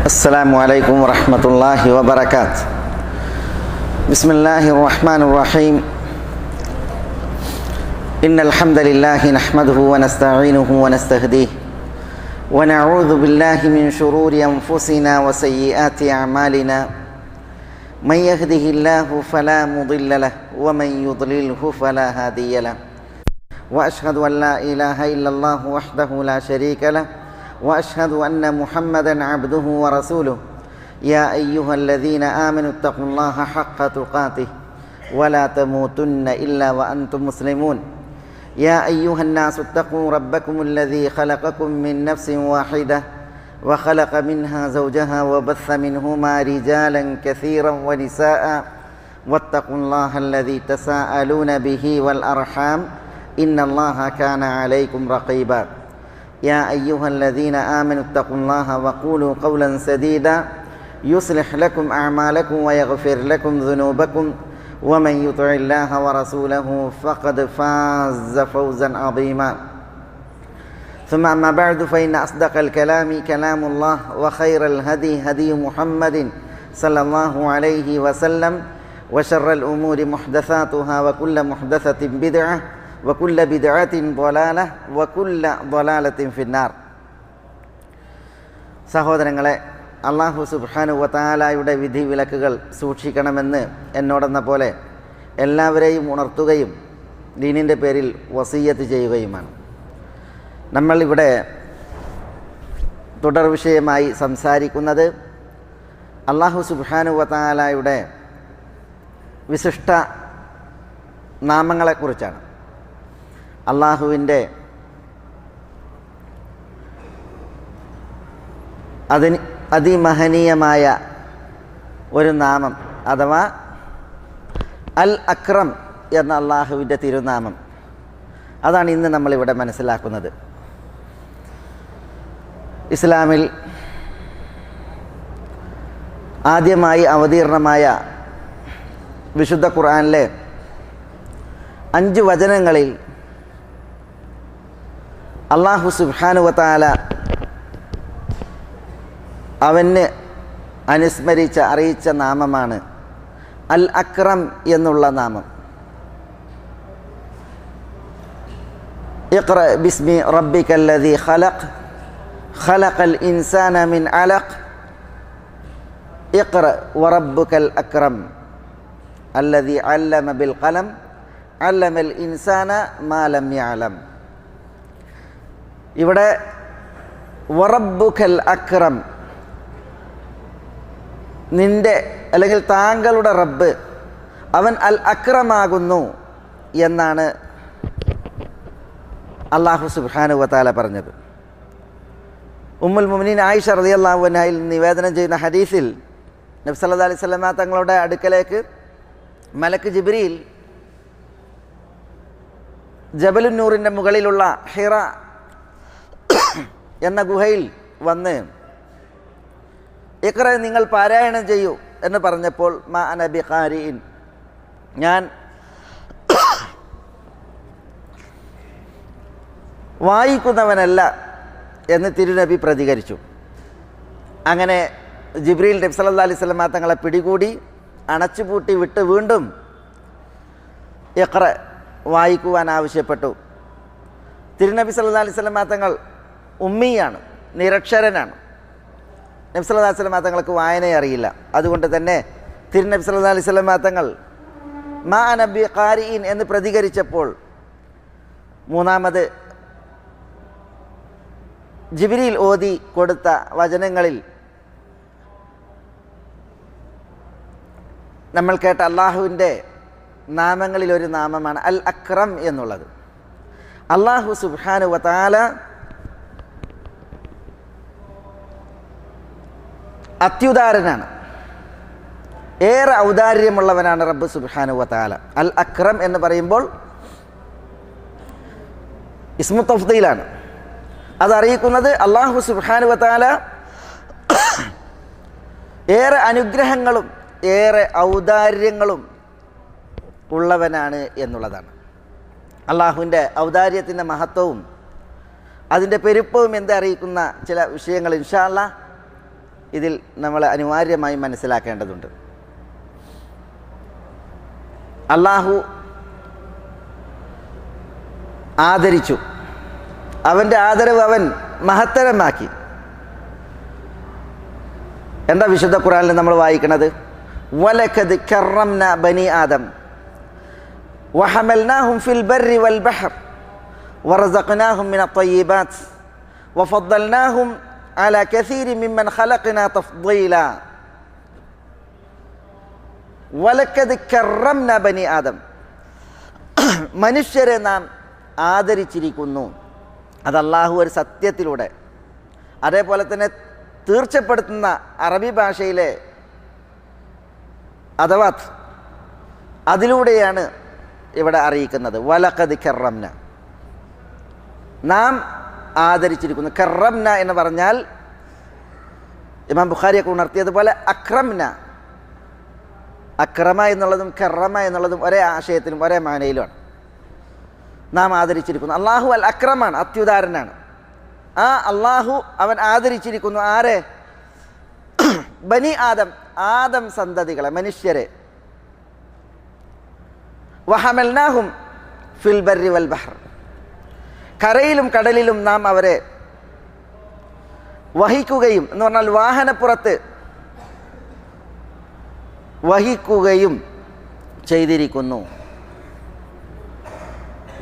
السلام عليكم ورحمة الله وبركاته. بسم الله الرحمن الرحيم. إن الحمد لله نحمده ونستعينه ونستهديه ونعوذ بالله من شرور أنفسنا وسيئات أعمالنا. من يهده الله فلا مضل له ومن يضلله فلا هادي له. وأشهد أن لا إله إلا الله وحده لا شريك له وأشهد أن محمدًا عبده ورسوله. يا أيها الذين آمنوا اتقوا الله حق تقاته ولا تموتن إلا وأنتم مسلمون. يا أيها الناس اتقوا ربكم الذي خلقكم من نفس واحدة وخلق منها زوجها وبث منهما رجالا كثيرا ونساء واتقوا الله الذي تساءلون به والأرحام إن الله كان عليكم رقيبا. يا أيها الذين آمنوا اتقوا الله وقولوا قولا سديدا يصلح لكم أعمالكم ويغفر لكم ذنوبكم ومن يطع الله ورسوله فقد فاز فوزا عظيما. ثم أما بعد فإن أصدق الكلام كلام الله وخير الهدي هدي محمد صلى الله عليه وسلم وشر الأمور محدثاتها وكل محدثة بدعة وكل بدعة ضلالة وكل ضلالة في النار. സഹോദരങ്ങളെ, അല്ലാഹു സുബ്ഹാനഹു വ തആലയുടെ വിധി വിലക്കുകൾ സൂക്ഷിക്കണമെന്ന് എന്നോടെന്ന പോലെ എല്ലാവരെയും ഉണർത്തുകയും ദീനിൻ്റെ പേരിൽ വസിയ്യത്ത് ചെയ്യുകയുമാണ്. നമ്മളിവിടെ തുടർ വിഷയമായി സംസാരിക്കുന്നത് അല്ലാഹു സുബ്ഹാനഹു വ തആലയുടെ വിശിഷ്ട നാമങ്ങളെക്കുറിച്ചാണ്. അള്ളാഹുവിൻ്റെ അതിമഹനീയമായ ഒരു നാമം അഥവാ അൽ അക്രം എന്ന അള്ളാഹുവിൻ്റെ തിരുനാമം, അതാണ് ഇന്ന് നമ്മളിവിടെ മനസ്സിലാക്കുന്നത്. ഇസ്ലാമിൽ ആദ്യമായി അവതീർണമായ വിശുദ്ധ ഖുർആനിലെ 5 വചനങ്ങളിൽ അല്ലാഹു സുബ്ഹാനഹു വ തആല അവന് അനുസ്മരിച്ച അറിയിച്ച നാമമാണ് അൽ അക്രം എന്നുള്ള നാമം. ഇഖ്റ ബിസ്മി റബ്ബിക്കല്ലദീ ഖലഖ് ഖലഖൽ ഇൻസാന മിൻ അലഖ് ഇഖ്റ വറബ്ബുക്കൽ അക്രം അല്ലദീ അല്ലമ ബിൽ ഖലം അല്ലമൽ ഇൻസാന മാ ലം യഅലം. ഇവിടെ വറബ്ബുക്കൽ അക്രം, നിന്റെ അല്ലെങ്കിൽ താങ്കളുടെ റബ്ബ് അവൻ അൽ അക്രമാകുന്നു എന്നാണ് അല്ലാഹു സുബ്ഹാനഹു വ തആല പറഞ്ഞത്. ഉമ്മുൽ മുഅ്മിനീൻ ആയിഷ റളിയല്ലാഹു അൻഹയിൽ നിവേദനം ചെയ്യുന്ന ഹദീസിൽ നബി സല്ലല്ലാഹു അലൈഹി വസല്ലമ തങ്ങളുടെ അടുക്കലേക്ക് മലക്ക് ജിബ്രീൽ ജബലുൻ നൂറിൻ്റെ മുകളിലുള്ള ഹിറ എന്ന ഗുഹയിൽ വന്ന് ഇഖ്റ നിങ്ങൾ പാരായണം ചെയ്യൂ എന്ന് പറഞ്ഞപ്പോൾ മാ അന ബിഖാരിഇൻ, ഞാൻ വായിക്കുന്നവനല്ല എന്ന് തിരുനബി പ്രതികരിച്ചു. അങ്ങനെ ജിബ്രീൽ നബി സല്ലല്ലാഹു അലൈഹി വസല്ലമ തങ്ങളെ പിടികൂടി അണച്ചുപൂട്ടി വിട്ട് വീണ്ടും ഇഖ്റ വായിക്കുവാൻ ആവശ്യപ്പെട്ടു. തിരുനബി സല്ലല്ലാഹു അലൈഹി വസല്ലമ തങ്ങൾ ഉമ്മിയാണ്, നിരക്ഷരനാണ്. നബി സല്ലല്ലാഹു അലൈഹി വസല്ലമ തങ്ങൾക്ക് വായനയെ അറിയില്ല. അതുകൊണ്ട് തന്നെ തിരുനബി സല്ലല്ലാഹു അലൈഹി വസല്ലമ തങ്ങൾ മാ അന ബിഖാരിഇൻ എന്ന് പ്രതികരിച്ചപ്പോൾ മൂന്നാമത് ജിബ്രീൽ ഓതി കൊടുത്ത വചനങ്ങളിൽ നമ്മൾ കേട്ട അള്ളാഹുവിൻ്റെ നാമങ്ങളിൽ ഒരു നാമമാണ് അൽ അക്രം എന്നുള്ളത്. അല്ലാഹു സുബ്ഹാനഹു വ തആല അത്യുദാരനാണ്, ഏറെ ഔദാര്യമുള്ളവനാണ് റബ്ബ് സുബ്ഹാനഹു വ തആല. അൽ അക്രം എന്ന് പറയുമ്പോൾ ഇസ്മു തഫ്ദീലാണ്. അതറിയിക്കുന്നത് അല്ലാഹു സുബ്ഹാനഹു വ തആല ഏറെ അനുഗ്രഹങ്ങളും ഏറെ ഔദാര്യങ്ങളും ഉള്ളവനാണ് എന്നുള്ളതാണ്. അള്ളാഹുവിൻ്റെ ഔദാര്യത്തിൻ്റെ മഹത്വവും അതിൻ്റെ പെരുപ്പവും എന്തറിയിക്കുന്ന ചില വിഷയങ്ങൾ ഇൻഷാ അല്ലാഹ് ഇതിൽ നമ്മൾ അനിവാര്യമായി മനസ്സിലാക്കേണ്ടതുണ്ട്. അള്ളാഹു ആദരിച്ചു, അവൻ്റെ ആദരവ് അവൻ മഹത്തരമാക്കി. എന്താ വിശുദ്ധ ഖുർആനിൽ നമ്മൾ വായിക്കുന്നത്? വലഖദ് കറംന ബനി ആദം വഹമൽനാഹും ഫിൽ ബർരി വൽ ബഹർ വറസഖ്നാഹും മിന ത്വയ്യിബാത്ത് വഫദ്ദൽനാഹും അലാ കസീരി മിമ്മൻ ഖലഖ്നാ തഫ്ദീല. വലഖദ് കറംന ബനി ആദം, മനുഷ്യരെ നാം ആദരിച്ചിരിക്കുന്നു. അത് അല്ലാഹു ഒരു സത്യത്തിലൂടെ, അതേപോലെ തന്നെ തീർച്ചപ്പെടുത്തുന്ന അറബി ഭാഷയിലെ അദവാത്ത്, അതിലൂടെയാണ് ഇവിടെ അറിയിക്കുന്നത്. വലഖദ് കറംന, നാം ആദരിച്ചിരിക്കുന്നു. കറംന എന്ന് പറഞ്ഞാൽ ഇമാം ബുഖാരിയൊക്കെ ഉണർത്തിയതുപോലെ അക്രംന, അക്രമ എന്നുള്ളതും കറമ എന്നുള്ളതും ഒരേ ആശയത്തിലും ഒരേ മാനയിലുമാണ്. നാം ആദരിച്ചിരിക്കുന്നു. അള്ളാഹു അൽ അക്രമാണ്, അത്യുദാരനാണ്. ആ അള്ളാഹു അവൻ ആദരിച്ചിരിക്കുന്നു ആരെ? ബനി ആദം, ആദം സന്തതികളെ, മനുഷ്യരെ. വഹമൽനാഹും ഫിൽ ബർരി വൽ ബഹർ, കരയിലും കടലിലും നാം അവരെ വഹിക്കുകയും, എന്ന് പറഞ്ഞാൽ വാഹനപ്പുറത്ത് വഹിക്കുകയും ചെയ്തിരിക്കുന്നു.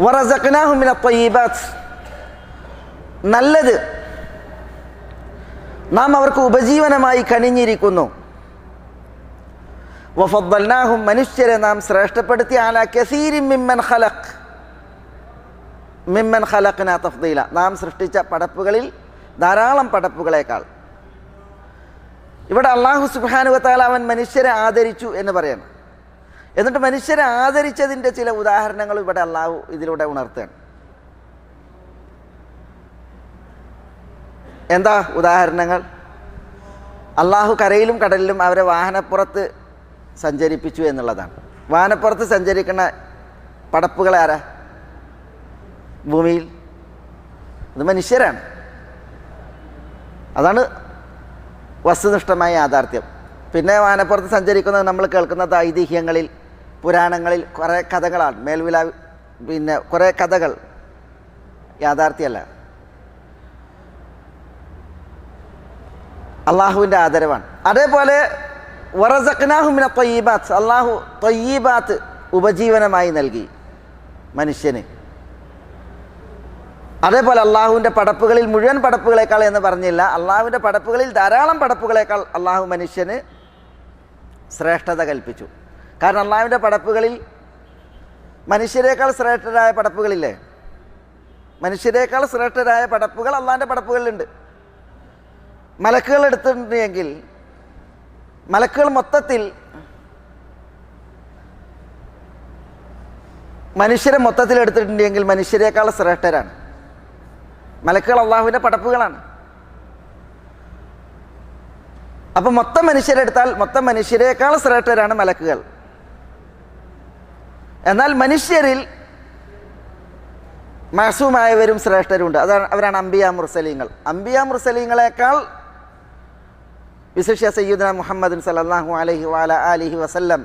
വറസഖ്നാഹും മിന ത്വയ്യിബാത്ത്, നല്ലത് നാം അവർക്ക് ഉപജീവനമായി കനിഞ്ഞിരിക്കുന്നു. വഫദ്ദൽനാഹും, മനുഷ്യരെ നാം ശ്രേഷ്ഠപ്പെടുത്തി. അലാ കസീരിൻ മിമ്മൻ ഖലഖ്നാ തഫ്ദീല, നാം സൃഷ്ടിച്ച പടപ്പുകളിൽ ധാരാളം പടപ്പുകളേക്കാൾ. ഇവിടെ അല്ലാഹു സുബ്ഹാനഹു വ തആല അവൻ മനുഷ്യരെ ആദരിച്ചു എന്ന് പറയണം. എന്നിട്ട് മനുഷ്യരെ ആദരിച്ചതിൻ്റെ ചില ഉദാഹരണങ്ങൾ ഇവിടെ അല്ലാഹു ഇതിലൂടെ ഉണർത്തുകയാണ്. എന്താ ഉദാഹരണങ്ങൾ? അല്ലാഹു കരയിലും കടലിലും അവരെ വാഹനപ്പുറത്ത് സഞ്ചരിപ്പിച്ചു എന്നുള്ളതാണ്. വാഹനപ്പുറത്ത് സഞ്ചരിക്കുന്ന പടപ്പുകൾ ആരാ? ഭൂമിയിൽ അത് മനുഷ്യരാണ്. അതാണ് വസ്തുനിഷ്ഠമായ യാഥാർത്ഥ്യം. പിന്നെ വാഹനപ്പുറത്ത് സഞ്ചരിക്കുന്നത് നമ്മൾ കേൾക്കുന്നത് ഐതിഹ്യങ്ങളിൽ, പുരാണങ്ങളിൽ കുറേ കഥകളാണ്. മേൽവില പിന്നെ കുറേ കഥകൾ, യാഥാർത്ഥ്യമല്ല. അള്ളാഹുവിൻ്റെ ആദരവാണ്. അതേപോലെ വറസഖ്നാഹും മിന ത്വയ്യിബാത്ത്, അള്ളാഹു ത്വയ്യിബാത്ത് ഉപജീവനമായി നൽകി മനുഷ്യന്. അതേപോലെ അള്ളാഹുവിൻ്റെ പടപ്പുകളിൽ, മുഴുവൻ പടപ്പുകളേക്കാൾ എന്ന് പറഞ്ഞില്ല, അള്ളാഹുവിൻ്റെ പടപ്പുകളിൽ ധാരാളം പടപ്പുകളേക്കാൾ അള്ളാഹു മനുഷ്യന് ശ്രേഷ്ഠത കൽപ്പിച്ചു. കാരണം അള്ളാഹുവിൻ്റെ പടപ്പുകളിൽ മനുഷ്യരേക്കാൾ ശ്രേഷ്ഠരായ പടപ്പുകളില്ലേ? മനുഷ്യരേക്കാൾ ശ്രേഷ്ഠരായ പടപ്പുകൾ അള്ളാഹിൻ്റെ പടപ്പുകളിലുണ്ട്. മലക്കുകൾ എടുത്തിട്ടുണ്ടെങ്കിൽ, മലക്കുകൾ മൊത്തത്തിൽ മനുഷ്യരെ മൊത്തത്തിൽ എടുത്തിട്ടുണ്ടെങ്കിൽ മനുഷ്യരേക്കാൾ ശ്രേഷ്ഠരാണ് മലക്കുകൾ. അള്ളാഹുവിൻ്റെ പടപ്പുകളാണ്. അപ്പം മൊത്തം മനുഷ്യരെടുത്താൽ മൊത്തം മനുഷ്യരേക്കാൾ ശ്രേഷ്ഠരാണ് മലക്കുകൾ. എന്നാൽ മനുഷ്യരിൽ മഅസൂമായവരും ശ്രേഷ്ഠരുണ്ട്. അവരാണ് അംബിയാ മുർസലീങ്ങൾ. അംബിയാ മുർസലീങ്ങളെക്കാൾ, വിശിഷ്യ സയ്യിദുനാ മുഹമ്മദ് സല്ലല്ലാഹു അലൈഹി വഅല ആലിഹി വസല്ലം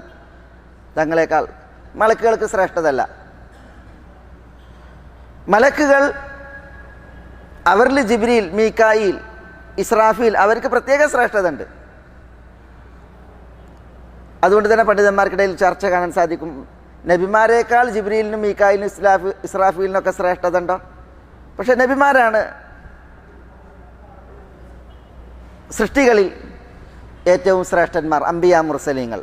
തങ്ങളെക്കാൾ മലക്കുകൾക്ക് ശ്രേഷ്ഠതല്ല. മലക്കുകൾ അവരിൽ ജിബ്രീൽ, മീകായിൽ, ഇസ്രാഫീൽ അവർക്ക് പ്രത്യേക ശ്രേഷ്ഠത ഉണ്ട്. അതുകൊണ്ട് തന്നെ പണ്ഡിതന്മാർക്കിടയിൽ ചർച്ച കാണാൻ സാധിക്കും, നബിമാരേക്കാൾ ജിബ്രീലിനും മീകായിലിനും ഇസ്രാഫീലിനൊക്കെ ശ്രേഷ്ഠത ഉണ്ടോ? പക്ഷെ നബിമാരാണ് സൃഷ്ടികളിൽ ഏറ്റവും ശ്രേഷ്ഠന്മാർ, അംബിയാ മുർസലീങ്ങൾ.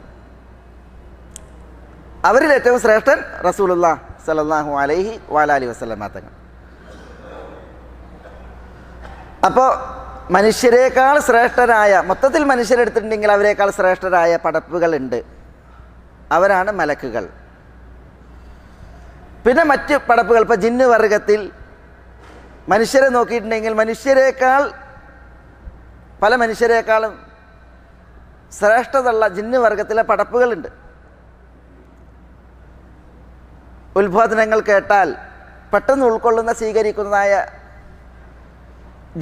അവരിൽ ഏറ്റവും ശ്രേഷ്ഠൻ റസൂലുള്ളാഹി സ്വല്ലല്ലാഹു അലൈഹി വഅലൈഹി വസല്ലം തങ്ങൾ. അപ്പോൾ മനുഷ്യരേക്കാൾ ശ്രേഷ്ഠരായ, മൊത്തത്തിൽ മനുഷ്യരെടുത്തിട്ടുണ്ടെങ്കിൽ അവരേക്കാൾ ശ്രേഷ്ഠരായ പടപ്പുകളുണ്ട്. അവരാണ് മലക്കുകൾ. പിന്നെ മറ്റ് പടപ്പുകൾ, ഇപ്പോൾ ജിന്ന് വർഗത്തിൽ മനുഷ്യരെ നോക്കിയിട്ടുണ്ടെങ്കിൽ മനുഷ്യരേക്കാൾ, പല മനുഷ്യരേക്കാളും ശ്രേഷ്ഠതയുള്ള ജിന്ന് വർഗത്തിലെ പടപ്പുകളുണ്ട്. ഉത്ബോധനങ്ങൾ കേട്ടാൽ പെട്ടെന്ന് ഉൾക്കൊള്ളുന്ന, സ്വീകരിക്കുന്നതായ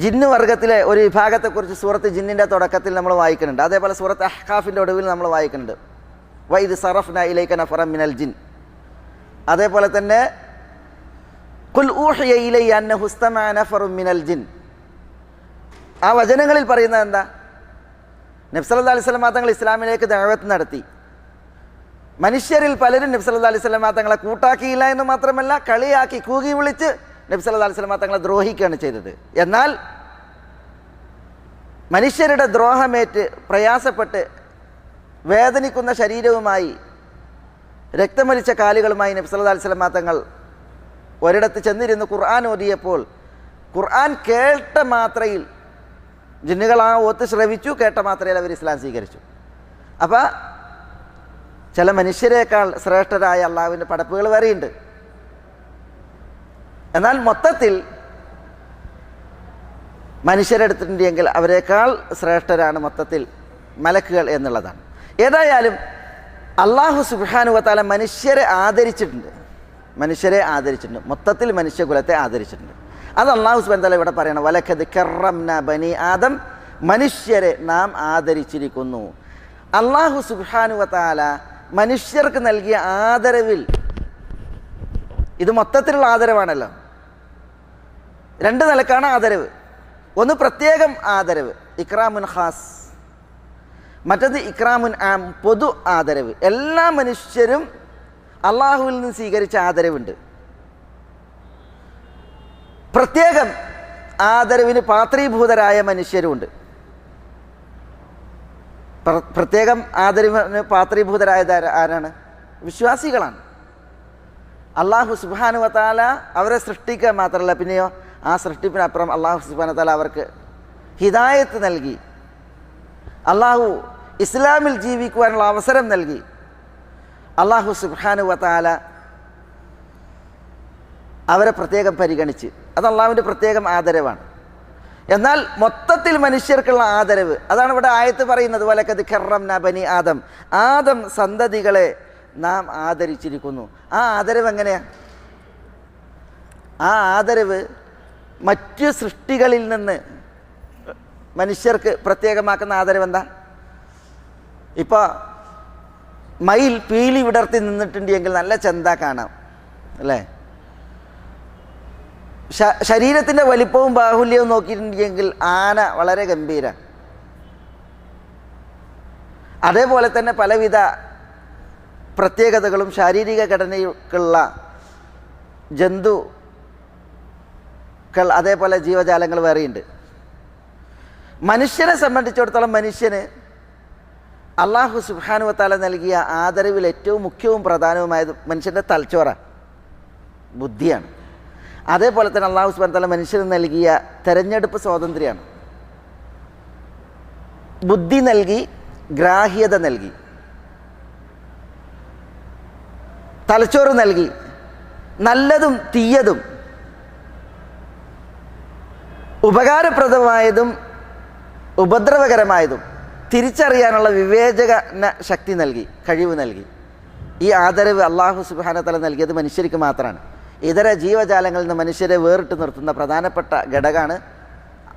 ജിന്ന് വർഗത്തിലെ ഒരു വിഭാഗത്തെക്കുറിച്ച് സൂറത്ത് ജിന്നിൻ്റെ തുടക്കത്തിൽ നമ്മൾ വായിക്കുന്നുണ്ട്. അതേപോലെ സൂറത്ത് അഹ്കാഫിൻ്റെ ഒടുവിൽ നമ്മൾ വായിക്കുന്നുണ്ട്, വൈദ് സറഫ്ന ഇലൈക നഫറൻ മിനൽ ജിൻ. അതേപോലെ തന്നെ ഖുൽ ഊഹിയ ഇലയ്യ അന്നഹു ഇസ്തമഅ നഫറുൻ മിനൽ ജിൻ. ആ വചനങ്ങളിൽ പറയുന്നത് എന്താ? നബി സല്ലല്ലാഹു അലൈഹി വസല്ലം തങ്ങൾ ഇസ്ലാമിലേക്ക് ദഅവത്ത് നടത്തി. മനുഷ്യരിൽ പലരും നബി സല്ലല്ലാഹു അലൈഹി വസല്ലം തങ്ങളെ കൂട്ടാക്കിയില്ല എന്ന് മാത്രമല്ല, കളിയാക്കി കൂകി വിളിച്ച് നബി സല്ലല്ലാഹു അലൈഹി വസല്ലം തങ്ങളെ ദ്രോഹിക്കുകയാണ് ചെയ്തത്. എന്നാൽ മനുഷ്യരുടെ ദ്രോഹമേറ്റ് പ്രയാസപ്പെട്ട് വേദനിക്കുന്ന ശരീരവുമായി രക്തമൊലിച്ച കാലുകളുമായി നബി സല്ലല്ലാഹു അലൈഹി വസല്ലം തങ്ങൾ ഒരിടത്ത് ചെന്നിരുന്ന് ഖുർആൻ ഓതിയപ്പോൾ ഖുർആൻ കേട്ട മാത്രയിൽ ജിന്നുകൾ ആ ഓത്ത് ശ്രവിച്ചു, കേട്ട മാത്രയിൽ അവർ ഇസ്ലാം സ്വീകരിച്ചു. അപ്പം ചില മനുഷ്യരെക്കാൾ ശ്രേഷ്ഠരായ അള്ളാഹുവിൻ്റെ പടപ്പുകൾ വരെയുണ്ട്. എന്നാൽ മൊത്തത്തിൽ മനുഷ്യരെടുത്തിട്ടുണ്ടെങ്കിൽ അവരെക്കാൾ ശ്രേഷ്ഠരാണ് മൊത്തത്തിൽ മലക്കുകൾ എന്നുള്ളതാണ്. ഏതായാലും അള്ളാഹു സുബ്ഹാനഹു വ തആല മനുഷ്യരെ ആദരിച്ചിട്ടുണ്ട്, മൊത്തത്തിൽ മനുഷ്യകുലത്തെ ആദരിച്ചിട്ടുണ്ട്. അത് അള്ളാഹു സുബ്ഹാനഹു വ തആല ഇവിടെ പറയണം, വലഖദ് കറംനാ ബനി ആദം, മനുഷ്യരെ നാം ആദരിച്ചിരിക്കുന്നു. അള്ളാഹു സുബ്ഹാനഹു വ തആല മനുഷ്യർക്ക് നൽകിയ ആദരവിൽ, ഇത് മൊത്തത്തിലുള്ള ആദരവാണല്ലോ, രണ്ട് നിലക്കാണ് ആദരവ്. ഒന്ന് പ്രത്യേകം ആദരവ്, ഇക്രാമുൻ ഖാസ്. മറ്റത് ഇക്രാമുൻ ആം, പൊതു ആദരവ്. എല്ലാ മനുഷ്യരും അള്ളാഹുവിൽ നിന്ന് സ്വീകരിച്ച ആദരവുണ്ട്. പ്രത്യേകം ആദരവിന് പാത്രീഭൂതരായ മനുഷ്യരുമുണ്ട്. പ്രത്യേകം ആദരവിന് പാത്രീഭൂതരായത് ആരാണ്? വിശ്വാസികളാണ്. അള്ളാഹു സുബ്ഹാനഹു വ തആല അവരെ സൃഷ്ടിക്കുക മാത്രമല്ല, പിന്നെയോ ആ സൃഷ്ടിപ്പിനപ്പുറം അള്ളാഹു സുബ്ഹാനഹു വ തആല അവർക്ക് ഹിദായത്ത് നൽകി, അള്ളാഹു ഇസ്ലാമിൽ ജീവിക്കുവാനുള്ള അവസരം നൽകി. അള്ളാഹു സുബ്ഹാനഹു വ തആല അവരെ പ്രത്യേകം പരിഗണിച്ച്, അത് അള്ളാഹുവിൻ്റെ പ്രത്യേകം ആദരവാണ്. എന്നാൽ മൊത്തത്തിൽ മനുഷ്യർക്കുള്ള ആദരവ്, അതാണ് ഇവിടെ ആയത്ത് പറയുന്നത്, വലഖദ് കറംനാ ബനി ആദം, ആദം സന്തതികളെ നാം ആദരിച്ചിരിക്കുന്നു. ആ ആദരവ് എങ്ങനെയാണ്? ആ ആദരവ് മറ്റു സൃഷ്ടികളിൽ നിന്ന് മനുഷ്യർക്ക് പ്രത്യേകമാക്കുന്ന ആദരവ് എന്താ? ഇപ്പോൾ മയിൽ പീലി വിടർത്തി നിന്നിട്ടുണ്ടെങ്കിൽ നല്ല ചെന്ത കാണാം അല്ലേ? ശരീരത്തിൻ്റെ വലിപ്പവും ബാഹുല്യവും നോക്കിയിട്ടുണ്ടെങ്കിൽ ആന വളരെ ഗംഭീര. അതേപോലെ തന്നെ പലവിധ പ്രത്യേകതകളും ശാരീരിക ഘടനയ്ക്കുള്ള ജന്തുക്കൾ, അതേപോലെ ജീവജാലങ്ങൾ വേറെയുണ്ട്. മനുഷ്യനെ സംബന്ധിച്ചിടത്തോളം മനുഷ്യന് അള്ളാഹു സുബ്ഹാനഹു വ തആല നൽകിയ ആദരവിൽ ഏറ്റവും മുഖ്യവും പ്രധാനവുമായത് മനുഷ്യൻ്റെ തലച്ചോറ, ബുദ്ധിയാണ്. അതേപോലെ തന്നെ അള്ളാഹു സുബ്ഹാനഹു വ തആല മനുഷ്യന് നൽകിയ തെരഞ്ഞെടുപ്പ് സ്വാതന്ത്ര്യമാണ്. ബുദ്ധി നൽകി, ഗ്രാഹ്യത നൽകി, തലച്ചോറ് നൽകി, നല്ലതും തീയതും ഉപകാരപ്രദമായതും ഉപദ്രവകരമായതും തിരിച്ചറിയാനുള്ള വിവേചന ശക്തി നൽകി, കഴിവ് നൽകി. ഈ ആദരവ് അള്ളാഹു സുബ്ഹാനഹു വ തആല നൽകിയത് മനുഷ്യർക്ക് മാത്രമാണ്. ഇതര ജീവജാലങ്ങളിൽ നിന്ന് മനുഷ്യരെ വേറിട്ട് നിർത്തുന്ന പ്രധാനപ്പെട്ട ഘടകമാണ്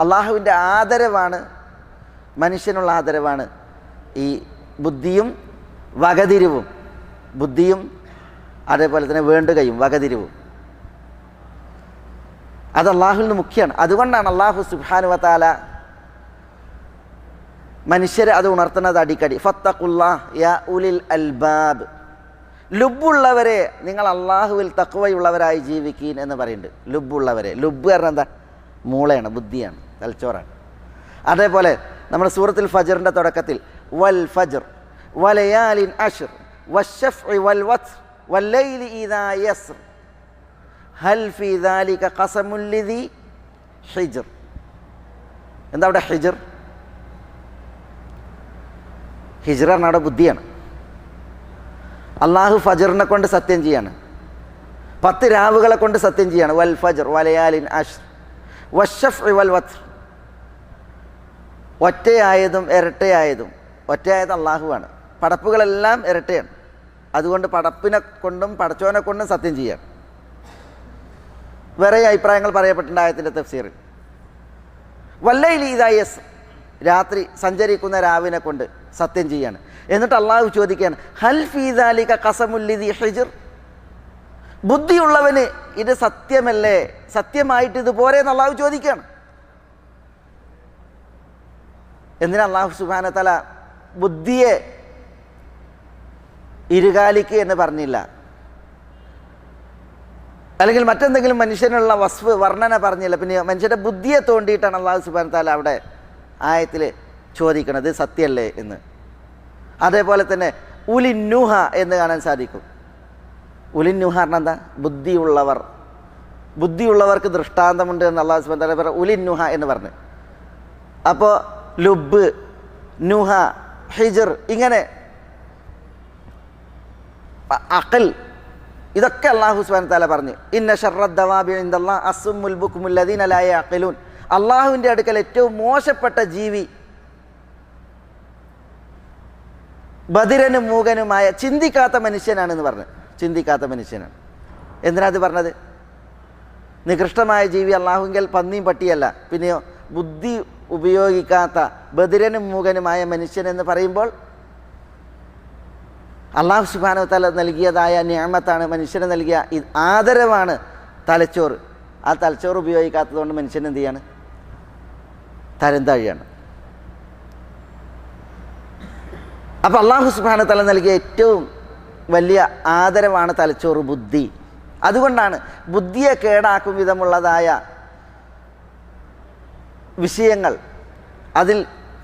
അള്ളാഹുവിൻ്റെ ആദരവാണ്, മനുഷ്യനുള്ള ആദരവാണ് ഈ ബുദ്ധിയും വകതിരിവും. ബുദ്ധിയും അതേപോലെ തന്നെ വേണ്ടുകയും വകതിരിവും അത് അള്ളാഹുവിൽ നിന്ന് മുഖ്യമാണ്. അതുകൊണ്ടാണ് അള്ളാഹു സുബ്ഹാനഹു വ തആല മനുഷ്യരെ അത് ഉണർത്തുന്നത് അടിക്കടി. ഫത്തഖുല്ലാഹ് യാ ഉലിൽ അൽബാബ്, ലുബുള്ളവരെ നിങ്ങൾ അള്ളാഹുവിൽ തഖ്വയുള്ളവരായി ജീവിക്കീൻ എന്ന് പറയുന്നുണ്ട്. ലുബുള്ളവരെ, ലുബ് പറഞ്ഞാൽ എന്താ? മൂളയാണ്, ബുദ്ധിയാണ്, തലച്ചോറാണ്. അതേപോലെ നമ്മൾ സൂറത്തുൽ ഫജ്റിൻ്റെ തുടക്കത്തിൽ വൽ ഫജ്ർ വലയാലിൻ അശ്ർ വശഫ്ഇ വൽ വത്ർ വല്ലൈലി ഇദാ യസ്ർ ഹൽ ഫീ ദാലിക ഖസമുൽ ലിദി ഹിജ്ർ. എന്താ അവിടെ ഹിജ്ർ? ഹിജ്ർ പറഞ്ഞാൽ അവിടെ ബുദ്ധിയാണ്. അള്ളാഹു ഫജ്റിനെ കൊണ്ട് സത്യം ചെയ്യാണ്, 10 രാവുകളെ കൊണ്ട് സത്യം ചെയ്യാണ്. വൽ ഫജ്ർ വലയാലിൻ അശ്ർ വശഫ്ഇ വൽ വത്ർ, ഒറ്റയായതും ഇരട്ടയായതും. ഒറ്റയായത് അള്ളാഹുവാണ്, പടപ്പുകളെല്ലാം ഇരട്ടയാണ്. അതുകൊണ്ട് പടപ്പിനെ കൊണ്ടും പടച്ചോനെ കൊണ്ടും സത്യം ചെയ്യാണ്. വേറെ അഭിപ്രായങ്ങൾ പറയപ്പെട്ടിട്ടുണ്ട് ആയത്തിൻ്റെ തഫ്സീറിൽ. വല്ലൈലി ഇദാ യസ്, രാത്രി സഞ്ചരിക്കുന്ന രാവിനെ കൊണ്ട് സത്യം ചെയ്യാണ്. എന്നിട്ട് അള്ളാഹു ചോദിക്കുകയാണ്, ഹൽ ഫീ ദാലിക ഖസമുൽ ലിദി ഹിജ്ർ, ബുദ്ധിയുള്ളവന് ഇത് സത്യമല്ലേ, സത്യമായിട്ട് ഇത് പോരെ എന്ന് അള്ളാഹു ചോദിക്കുകയാണ്. എന്തിനാ അള്ളാഹു സുബ്ഹാനഹു വ തആല ബുദ്ധിയെ ഇരുകാലിക്ക് എന്ന് പറഞ്ഞില്ല, അല്ലെങ്കിൽ മറ്റെന്തെങ്കിലും മനുഷ്യനുള്ള വസ്ഫ് വർണ്ണന പറഞ്ഞില്ല, പിന്നെ മനുഷ്യൻ്റെ ബുദ്ധിയെ തോണ്ടിയിട്ടാണ് അള്ളാഹു സുബ്ഹാനഹു വ തആല അവിടെ ആയത്തിൽ ചോദിക്കണത് സത്യമല്ലേ എന്ന്. അതേപോലെ തന്നെ ഉലിന്നുഹ എന്ന് കാണാൻ സാധിക്കും. ഉലിന്നുഹ പറഞ്ഞാൽ എന്താ? ബുദ്ധിയുള്ളവർ, ബുദ്ധിയുള്ളവർക്ക് ദൃഷ്ടാന്തമുണ്ട് എന്ന് അള്ളാഹു സുബ്ഹാനഹു വ തആല പറഞ്ഞ ഉലിന്നുഹ എന്ന് പറഞ്ഞു. അപ്പോൾ ലുബ്, നുഹ, ഹിജ്ർ, ഇങ്ങനെ അഖൽ, ഇതൊക്കെ അള്ളാഹു സുബ്ഹാനഹു വ തആല പറഞ്ഞു. ഇന്ന ശർറദ് ദവാബി ഇൻദല്ലാഹി അസ്സുമ്മുൽ ബുക്മുൽ ലദീന ലാ യഅഖിലൂൻ, അള്ളാഹുവിൻ്റെ അടുക്കൽ ഏറ്റവും മോശപ്പെട്ട ജീവി ബധിരനും മൂകനുമായ ചിന്തിക്കാത്ത മനുഷ്യനാണെന്ന് പറഞ്ഞു. ചിന്തിക്കാത്ത മനുഷ്യനാണ്. എന്തിനാ അത് പറഞ്ഞത്? നികൃഷ്ടമായ ജീവി അള്ളാഹുവിൽ പന്നിയും പട്ടിയല്ല, പിന്നെയോ ബുദ്ധി ഉപയോഗിക്കാത്ത ബധിരനും മൂകനുമായ മനുഷ്യനെന്ന് പറയുമ്പോൾ അള്ളാഹു സുബ്ഹാനഹു വ തആല നൽകിയതായ നിഅമത്താണ്, മനുഷ്യന് നൽകിയ ആദരവാണ് തലച്ചോറ്. ആ തലച്ചോറ് ഉപയോഗിക്കാത്തത് കൊണ്ട് മനുഷ്യൻ എന്ത് ചെയ്യാണ്? തരം താഴിയാണ്. അപ്പോൾ അള്ളാഹു സുബ്ഹാനഹു വ തആല നൽകിയ ഏറ്റവും വലിയ ആദരവാണ് തലച്ചോറ്, ബുദ്ധി. അതുകൊണ്ടാണ് ബുദ്ധിയെ കേടാക്കും വിധമുള്ളതായ വിഷയങ്ങൾ അതിൽ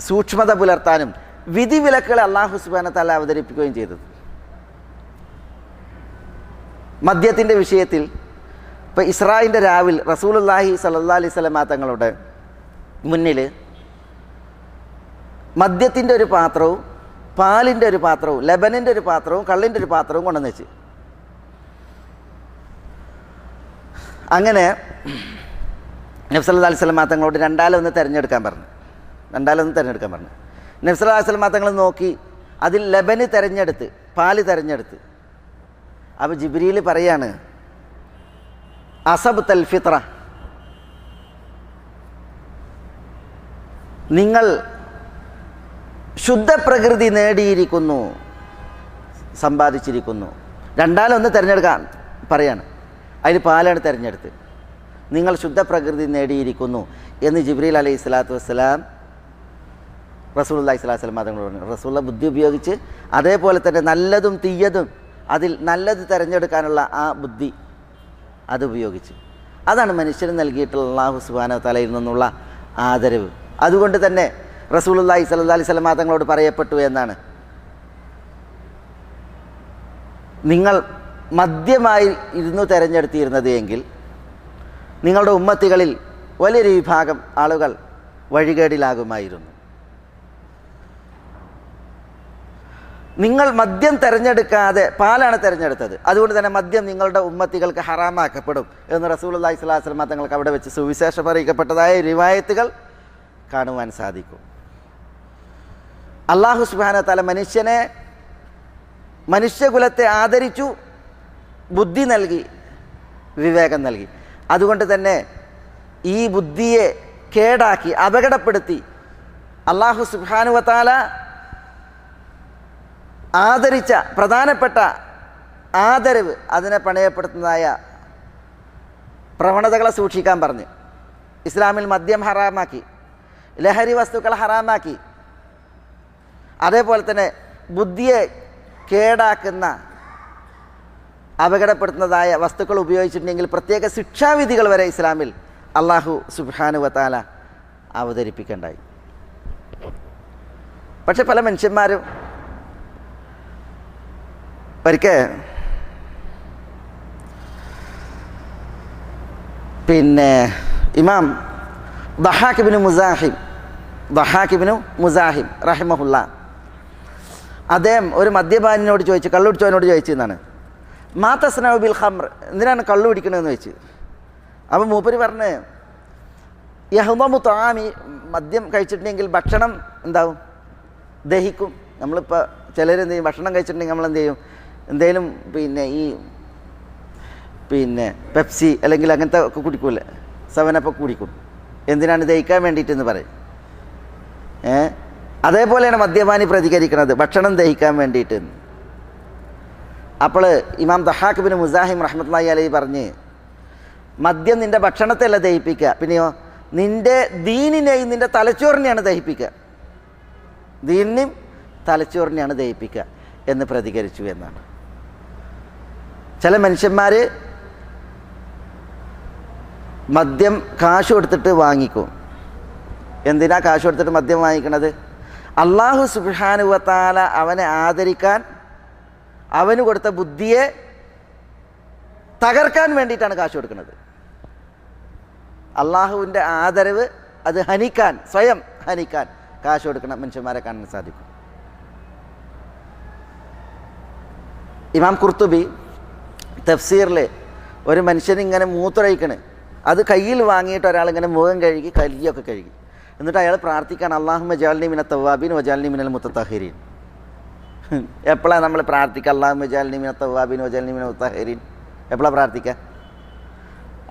സൂക്ഷ്മത പുലർത്താനും വിധിവിലക്കുകളെ അള്ളാഹു സുബ്ഹാനഹു വ തആല അവതരിപ്പിക്കുകയും ചെയ്തത്. മദ്യത്തിൻ്റെ വിഷയത്തിൽ ഇപ്പോൾ ഇസ്രായിൻ്റെ രാവിൽ റസൂലുള്ളാഹി സ്വല്ലല്ലാഹി അലൈഹി വസല്ലം തങ്ങളുടെ മുന്നിൽ മദ്യത്തിൻ്റെ ഒരു പാത്രവും പാലിൻ്റെ ഒരു പാത്രവും ലബനിൻ്റെ ഒരു പാത്രവും കള്ളിൻ്റെ ഒരു പാത്രവും കൊണ്ടുവന്ന് വെച്ച്, അങ്ങനെ നബി സല്ലല്ലാഹു അലൈഹി വസല്ലം തങ്ങളോട് രണ്ടാലൊന്ന് തിരഞ്ഞെടുക്കാൻ പറഞ്ഞു. നബി സല്ലല്ലാഹു അലൈഹി വസല്ലം തങ്ങൾ നോക്കി, അതിൽ ലബന് തിരഞ്ഞെടുത്ത്, പാല് തിരഞ്ഞെടുത്ത്. അപ്പോൾ ജിബ്രീൽ പറയാണ്, അസബ്തൽ ഫിത്ര, നിങ്ങൾ ശുദ്ധപ്രകൃതി നേടിയിരിക്കുന്നു, സമ്പാദിച്ചിരിക്കുന്നു. രണ്ടാലൊന്ന് തിരഞ്ഞെടുക്കാൻ പറയാണ്, അതിന് പാലാണ് തിരഞ്ഞെടുത്ത്. നിങ്ങൾ ശുദ്ധപ്രകൃതി നേടിയിരിക്കുന്നു എന്ന് ജിബ്രീൽ അലൈഹി സ്വലാത്തു വസ്സലാം റസൂലുള്ളാഹി സ്വല്ലല്ലാഹു അലൈഹി വസല്ലം തങ്ങളോട് പറഞ്ഞു. റസൂലുള്ള ബുദ്ധി ഉപയോഗിച്ച് അതേപോലെ തന്നെ നല്ലതും തീയതും അതിൽ നല്ലത് തിരഞ്ഞെടുക്കാനുള്ള ആ ബുദ്ധി അത് ഉപയോഗിച്ച്. അതാണ് മനുഷ്യന് നൽകിയിട്ടുള്ള അല്ലാഹു സുബ്ഹാനഹു വ തആലയിൽ നിന്നുള്ള ആദരവ്. അതുകൊണ്ട് തന്നെ റസൂലുള്ളാഹി സ്വല്ലല്ലാഹി അലൈഹി വസല്ലം തങ്ങളോട് പറയപ്പെട്ടു എന്നാണ്, നിങ്ങൾ മദ്യമായി ഇരുന്നു തിരഞ്ഞെടുത്തിരുന്നത് എങ്കിൽ നിങ്ങളുടെ ഉമ്മത്തികളിൽ വലിയൊരു വിഭാഗം ആളുകൾ വഴികേടിലാകുമായിരുന്നു. നിങ്ങൾ മദ്യം തിരഞ്ഞെടുക്കാതെ പാലാണ് തിരഞ്ഞെടുത്തത്, അതുകൊണ്ട് തന്നെ മദ്യം നിങ്ങളുടെ ഉമ്മത്തികൾക്ക് ഹറാമാക്കപ്പെടും എന്ന് റസൂലുള്ളാഹി സ്വല്ലല്ലാഹി അലൈഹി വസല്ലം തങ്ങൾക്ക് അവിടെ വെച്ച് സുവിശേഷം അറിയിക്കപ്പെട്ടതായ റിവായത്തുകൾ കാണുവാൻ സാധിക്കും. അല്ലാഹു സുബ്ഹാനഹു വ തആല മനുഷ്യകുലത്തെ ആദരിച്ചു, ബുദ്ധി നൽകി, വിവേകം നൽകി. അതുകൊണ്ട് തന്നെ ഈ ബുദ്ധിയെ കേടാക്കി അപകടപ്പെടുത്തി അല്ലാഹു സുബ്ഹാനഹു വ തആല ആദരിച്ച പ്രധാനപ്പെട്ട ആദരവ്, അതിനെ പണയപ്പെടുത്തുന്നതായ പ്രവണതകളെ സൂക്ഷിക്കാൻ പറഞ്ഞു. ഇസ്ലാമിൽ മദ്യം ഹറാമാക്കി, ലഹരി വസ്തുക്കൾ ഹറാമാക്കി. അതേപോലെ തന്നെ ബുദ്ധിയെ കേടാക്കുന്ന അപകടപ്പെടുത്തുന്നതായ വസ്തുക്കൾ ഉപയോഗിച്ചിട്ടുണ്ടെങ്കിൽ പ്രത്യേക ശിക്ഷാവിധികൾ വരെ ഇസ്ലാമിൽ അല്ലാഹു സുബ്ഹാനഹു വ തആല അവതരിപ്പിക്കേണ്ടായി. പക്ഷെ പല മനുഷ്യന്മാരും ഒരിക്കൽ ഇമാം ദഹാഖ് ഇബ്നു മുസാഹിം റഹിമഹുല്ല, അദ്ദേഹം ഒരു മദ്യപാനിനോട് ചോദിച്ചു, കള്ളുടിച്ചവനോട് ചോദിച്ചെന്നാണ്, മാ തസ്നഉ ബിൽ ഖംർ, എന്തിനാണ് കള്ളു കുടിക്കണമെന്ന് ചോദിച്ചു. അപ്പം മൂപ്പര് പറഞ്ഞ്, യഹ്ദമു തആമി, മദ്യം കഴിച്ചിട്ടുണ്ടെങ്കിൽ ഭക്ഷണം എന്താവും? ദഹിക്കും. നമ്മളിപ്പോൾ ചിലരെന്ത് ചെയ്യും, ഭക്ഷണം കഴിച്ചിട്ടുണ്ടെങ്കിൽ നമ്മളെന്ത് ചെയ്യും, എന്തെങ്കിലും പെപ്സി അല്ലെങ്കിൽ അങ്ങനത്തെ ഒക്കെ കുടിക്കൂല്ലേ, സെവനപ്പൊക്കെ കുടിക്കും. എന്തിനാണ് ദഹിക്കാൻ വേണ്ടിയിട്ടെന്ന് പറയും. അതേപോലെയാണ് മദ്യപാനി പ്രതികരിക്കുന്നത്, ഭക്ഷണം ദഹിക്കാൻ വേണ്ടിയിട്ട്. അപ്പോൾ ഇമാം ദഹാഖ് ബിൻ മുസാഹിം റഹ്മത്തുള്ളാഹി അലൈഹി പറഞ്ഞ്, മദ്യം നിൻ്റെ ഭക്ഷണത്തെയല്ല ദഹിപ്പിക്കുക, പിന്നെയോ നിൻ്റെ ദീനിനെയും നിൻ്റെ തലച്ചോറിനെയാണ് ദഹിപ്പിക്കുക, ദീനിനെയും തലച്ചോറിനെയാണ് ദഹിപ്പിക്കുക എന്ന് പ്രതികരിച്ചു എന്നാണ്. ചില മനുഷ്യന്മാർ മദ്യം കാശ് കൊടുത്തിട്ട് വാങ്ങിക്കും. എന്തിനാ കാശ് കൊടുത്തിട്ട് മദ്യം വാങ്ങിക്കണത്? അല്ലാഹു സുബ്ഹാനഹു വ തആല അവനെ ആദരിക്കാൻ, അവന് കൊടുത്ത ബുദ്ധിയെ തകർക്കാൻ വേണ്ടിയിട്ടാണ് കാശ് കൊടുക്കുന്നത്. അള്ളാഹുവിൻ്റെ ആദരവ് അത് ഹനിക്കാൻ, സ്വയം ഹനിക്കാൻ കാശ് കൊടുക്കുന്ന മനുഷ്യന്മാരെ കാണാൻ സാധിക്കും. ഇമാം ഖുർത്തുബി തഫ്സീറിൽ ഒരു മനുഷ്യനിങ്ങനെ മൂത്രയിക്കണ്, അത് കയ്യിൽ വാങ്ങിയിട്ട് ഒരാളിങ്ങനെ മുഖം കഴുകി കല്ലിയൊക്കെ കഴുകി, എന്നിട്ട് അയാൾ പ്രാർത്ഥിക്കുകയാണ്, അല്ലാഹുമ്മ ജഅൽനി മിനൽ തവ്വാബീൻ വജഅൽനി മിനൽ മുത്തത്തഹിരീൻ. എപ്പോഴാണ് നമ്മൾ പ്രാർത്ഥിക്കുക? അല്ലാഹുമ്മ ജഅൽനി മിനൽ തവ്വാബീൻ വജഅൽനി മിനൽ മുത്തത്തഹിരീൻ. എപ്പോഴാണ് പ്രാർത്ഥിക്കുക?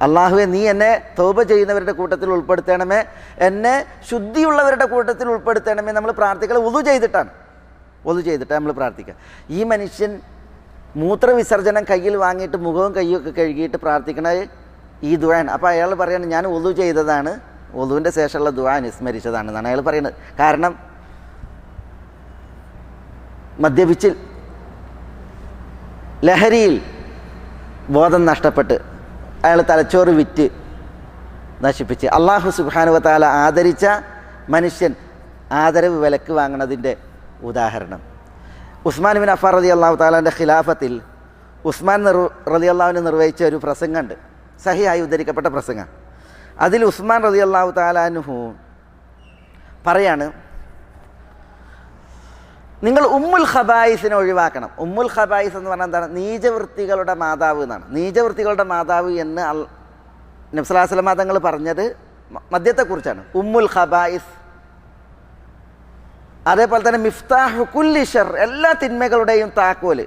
അള്ളാഹുവെ, നീ എന്നെ തൗബ ചെയ്യുന്നവരുടെ കൂട്ടത്തിൽ ഉൾപ്പെടുത്തണമേ, എന്നെ ശുദ്ധിയുള്ളവരുടെ കൂട്ടത്തിൽ ഉൾപ്പെടുത്തണമേ. നമ്മൾ പ്രാർത്ഥിക്കുക വുളു ചെയ്തിട്ടാണ്, വുളു ചെയ്തിട്ടാണ് നമ്മൾ പ്രാർത്ഥിക്കുക. ഈ മനുഷ്യൻ മൂത്രവിസർജനം കയ്യിൽ വാങ്ങിയിട്ട് മുഖവും കയ്യൊക്കെ കഴുകിയിട്ട് പ്രാർത്ഥിക്കണത് ഈ ദുആൻ. അപ്പോൾ അയാൾ പറയാണ്, ഞാൻ വുളു ചെയ്തതാണ്, വുളുവിൻ്റെ ശേഷമുള്ള ദുആ അനുസ്മരിച്ചതാണെന്നാണ് അയാൾ പറയുന്നത്. കാരണം മദ്യപിച്ച് ലഹരിയിൽ ബോധം നഷ്ടപ്പെട്ട് അയാൾ തലച്ചോറ് വിറ്റ് നശിപ്പിച്ച് അല്ലാഹു സുബ്ഹാനഹു വ തആല ആദരിച്ച മനുഷ്യൻ ആദരവ് വിലക്ക് വാങ്ങണതിൻ്റെ ഉദാഹരണം. ഉസ്മാൻ ബിൻ അഫ്ഫാൻ റളിയല്ലാഹു തആലാൻ്റെ ഖിലാഫത്തിൽ ഉസ്മാൻ റളിയല്ലാഹുവിന് നിർവഹിച്ച ഒരു പ്രസംഗമുണ്ട്, സഹിഹായി ഉദ്ധരിക്കപ്പെട്ട പ്രസംഗം. അതിൽ ഉസ്മാൻ റളിയല്ലാഹു തആല അൻഹു പറയാണ്, നിങ്ങൾ ഉമ്മുൽ ഖബായിസിനെ ഒഴിവാക്കണം. ഉമ്മുൽ ഖബായിസ് എന്ന് പറഞ്ഞാൽ എന്താണ്? നീചവൃത്തികളുടെ മാതാവ് എന്നാണ്. നീചവൃത്തികളുടെ മാതാവ് എന്ന് നബി സല്ലല്ലാഹു അലൈഹി വസല്ലം തങ്ങൾ പറഞ്ഞത് മദ്യത്തെക്കുറിച്ചാണ്. ഉമ്മുൽ ഖബായിസ്. അതേപോലെ തന്നെ മിഫ്താഹു കുല്ലി ഷർ, എല്ലാ തിന്മകളുടെയും താക്കോല്.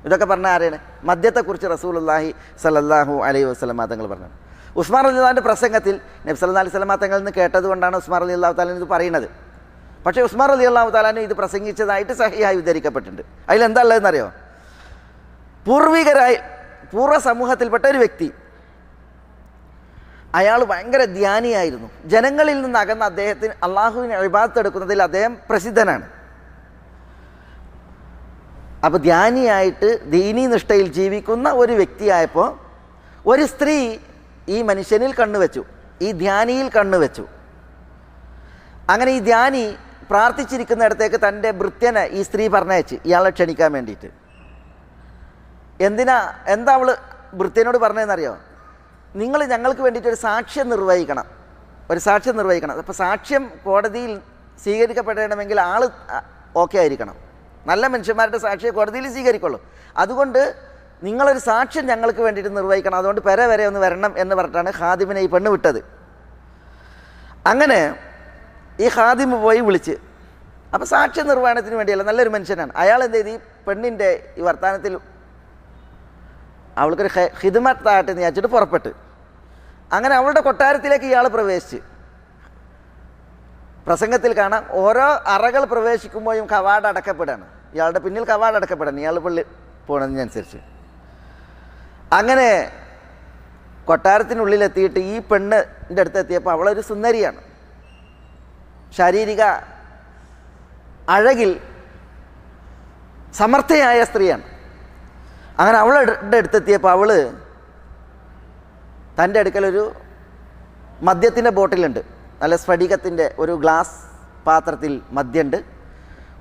ഇതൊക്കെ പറഞ്ഞ ആരെയാണ്? മദ്യത്തെക്കുറിച്ച് റസൂലുള്ളാഹി സ്വല്ലല്ലാഹു അലൈഹി വസല്ലം തങ്ങൾ പറഞ്ഞത്. ഉസ്മാൻ റളിയല്ലാഹുവിൻ്റെ പ്രസംഗത്തിൽ നബി സല്ലല്ലാഹു അലൈഹി വസല്ലം തങ്ങളിൽ നിന്ന് കേട്ടതുകൊണ്ടാണ് ഉസ്മാൻ റളിയല്ലാഹു തആല ഇത് പറയുന്നത്. പക്ഷേ ഉസ്മാൻ റളിയല്ലാഹു തആല ഇത് പ്രസംഗിച്ചതായിട്ട് സഹിഹായി ഉദ്ധരിക്കപ്പെട്ടിട്ടുണ്ട്. അതിലെന്താ ഉള്ളതെന്നറിയോ? പൂർവ്വ സമൂഹത്തിൽപ്പെട്ട ഒരു വ്യക്തി, അയാൾ ഭയങ്കര ധ്യാനിയായിരുന്നു. ജനങ്ങളിൽ നിന്ന് അകന്ന അദ്ദേഹത്തിന് അള്ളാഹുവിനെ ഇബാദത്ത് എടുക്കുന്നതിൽ അദ്ദേഹം പ്രസിദ്ധനാണ്. അപ്പോൾ ധ്യാനിയായിട്ട് ദീനീ നിഷ്ഠയിൽ ജീവിക്കുന്ന ഒരു വ്യക്തിയായപ്പോൾ ഒരു സ്ത്രീ ഈ മനുഷ്യനിൽ കണ്ണുവെച്ചു, ഈ ധ്യാനിയിൽ കണ്ണുവെച്ചു. അങ്ങനെ ഈ ധ്യാനി പ്രാർത്ഥിച്ചിരിക്കുന്നിടത്തേക്ക് തൻ്റെ ഭൃത്യനെ ഈ സ്ത്രീ പറഞ്ഞയച്ച് ഇയാളെ ക്ഷണിക്കാൻ വേണ്ടിയിട്ട്. എന്താ അവൾ ഭൃത്യനോട് പറഞ്ഞതെന്നറിയോ? നിങ്ങൾ ഞങ്ങൾക്ക് വേണ്ടിയിട്ട് ഒരു സാക്ഷ്യം നിർവഹിക്കണം, ഒരു സാക്ഷ്യം നിർവഹിക്കണം. അപ്പോൾ സാക്ഷ്യം കോടതിയിൽ സ്വീകരിക്കപ്പെടണമെങ്കിൽ ആൾ ഓക്കെ ആയിരിക്കണം. നല്ല മനുഷ്യന്മാരുടെ സാക്ഷിയെ കോടതിയിൽ സ്വീകരിക്കുള്ളൂ. അതുകൊണ്ട് നിങ്ങളൊരു സാക്ഷ്യം ഞങ്ങൾക്ക് വേണ്ടിയിട്ട് നിർവഹിക്കണം, അതുകൊണ്ട് വരെ ഒന്ന് വരണം എന്ന് പറഞ്ഞിട്ടാണ് ഖാദിമിനെ ഈ പെണ്ണ് വിട്ടത്. അങ്ങനെ ഈ ഖാദിമ് പോയി വിളിച്ച്, അപ്പോൾ സാക്ഷ്യ നിർവഹണത്തിന് വേണ്ടിയല്ല, നല്ലൊരു മനുഷ്യനാണ് അയാൾ. എന്ത് ചെയ്ത് ഈ പെണ്ണിൻ്റെ ഈ വർത്തമാനത്തിൽ അവൾക്കൊരു ഖിദ്മത്തായിട്ട് എന്ന് വിചാരിച്ചിട്ട് പുറപ്പെട്ട് അങ്ങനെ അവളുടെ കൊട്ടാരത്തിലേക്ക് ഇയാൾ പ്രവേശിച്ച്. പ്രസംഗത്തിൽ കാണാം, ഓരോ അറകൾ പ്രവേശിക്കുമ്പോഴും കവാട അടക്കപ്പെടുകയാണ്, ഇയാളുടെ പിന്നിൽ കവാട അടക്കപ്പെടാണ്, ഇയാൾ പള്ളി പോണതിനനുസരിച്ച്. അങ്ങനെ കൊട്ടാരത്തിനുള്ളിലെത്തിയിട്ട് ഈ പെണ്ണിൻ്റെ അടുത്തെത്തിയപ്പോൾ അവളൊരു സുന്ദരിയാണ്, ശാരീരിക അഴകിൽ സമർത്ഥയായ സ്ത്രീയാണ്. അങ്ങനെ അവളുടെ അടുത്തെത്തിയപ്പോൾ അവൾ തൻ്റെ അടുക്കലൊരു മദ്യത്തിൻ്റെ ബോട്ടിലുണ്ട്, നല്ല സ്ഫടികത്തിൻ്റെ ഒരു ഗ്ലാസ് പാത്രത്തിൽ മദ്യമുണ്ട്,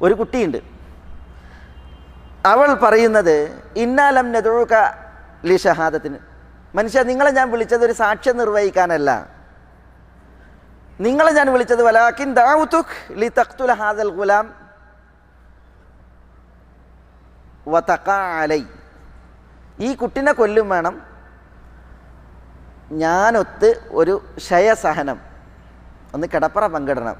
ഒരു കുട്ടിയുണ്ട്. അവൾ പറയുന്നത്, ഇന്നാലം നദുക ലി ഷഹാദത്തിന്, മനുഷ്യ നിങ്ങളെ ഞാൻ വിളിച്ചത് ഒരു സാക്ഷ്യം നിർവഹിക്കാനല്ല, നിങ്ങളെ ഞാൻ വിളിച്ചത് വലാകിൻ ദഅഉതുക ലി തഖ്തുല ഹാദൽ ഗുലാം വതഖ അലൈ, ഈ കുട്ടിനെ കൊല്ലും വേണം, ഞാനൊത്ത് ഒരു ക്ഷയസഹനം, ഒന്ന് കിടപ്പറ പങ്കിടണം,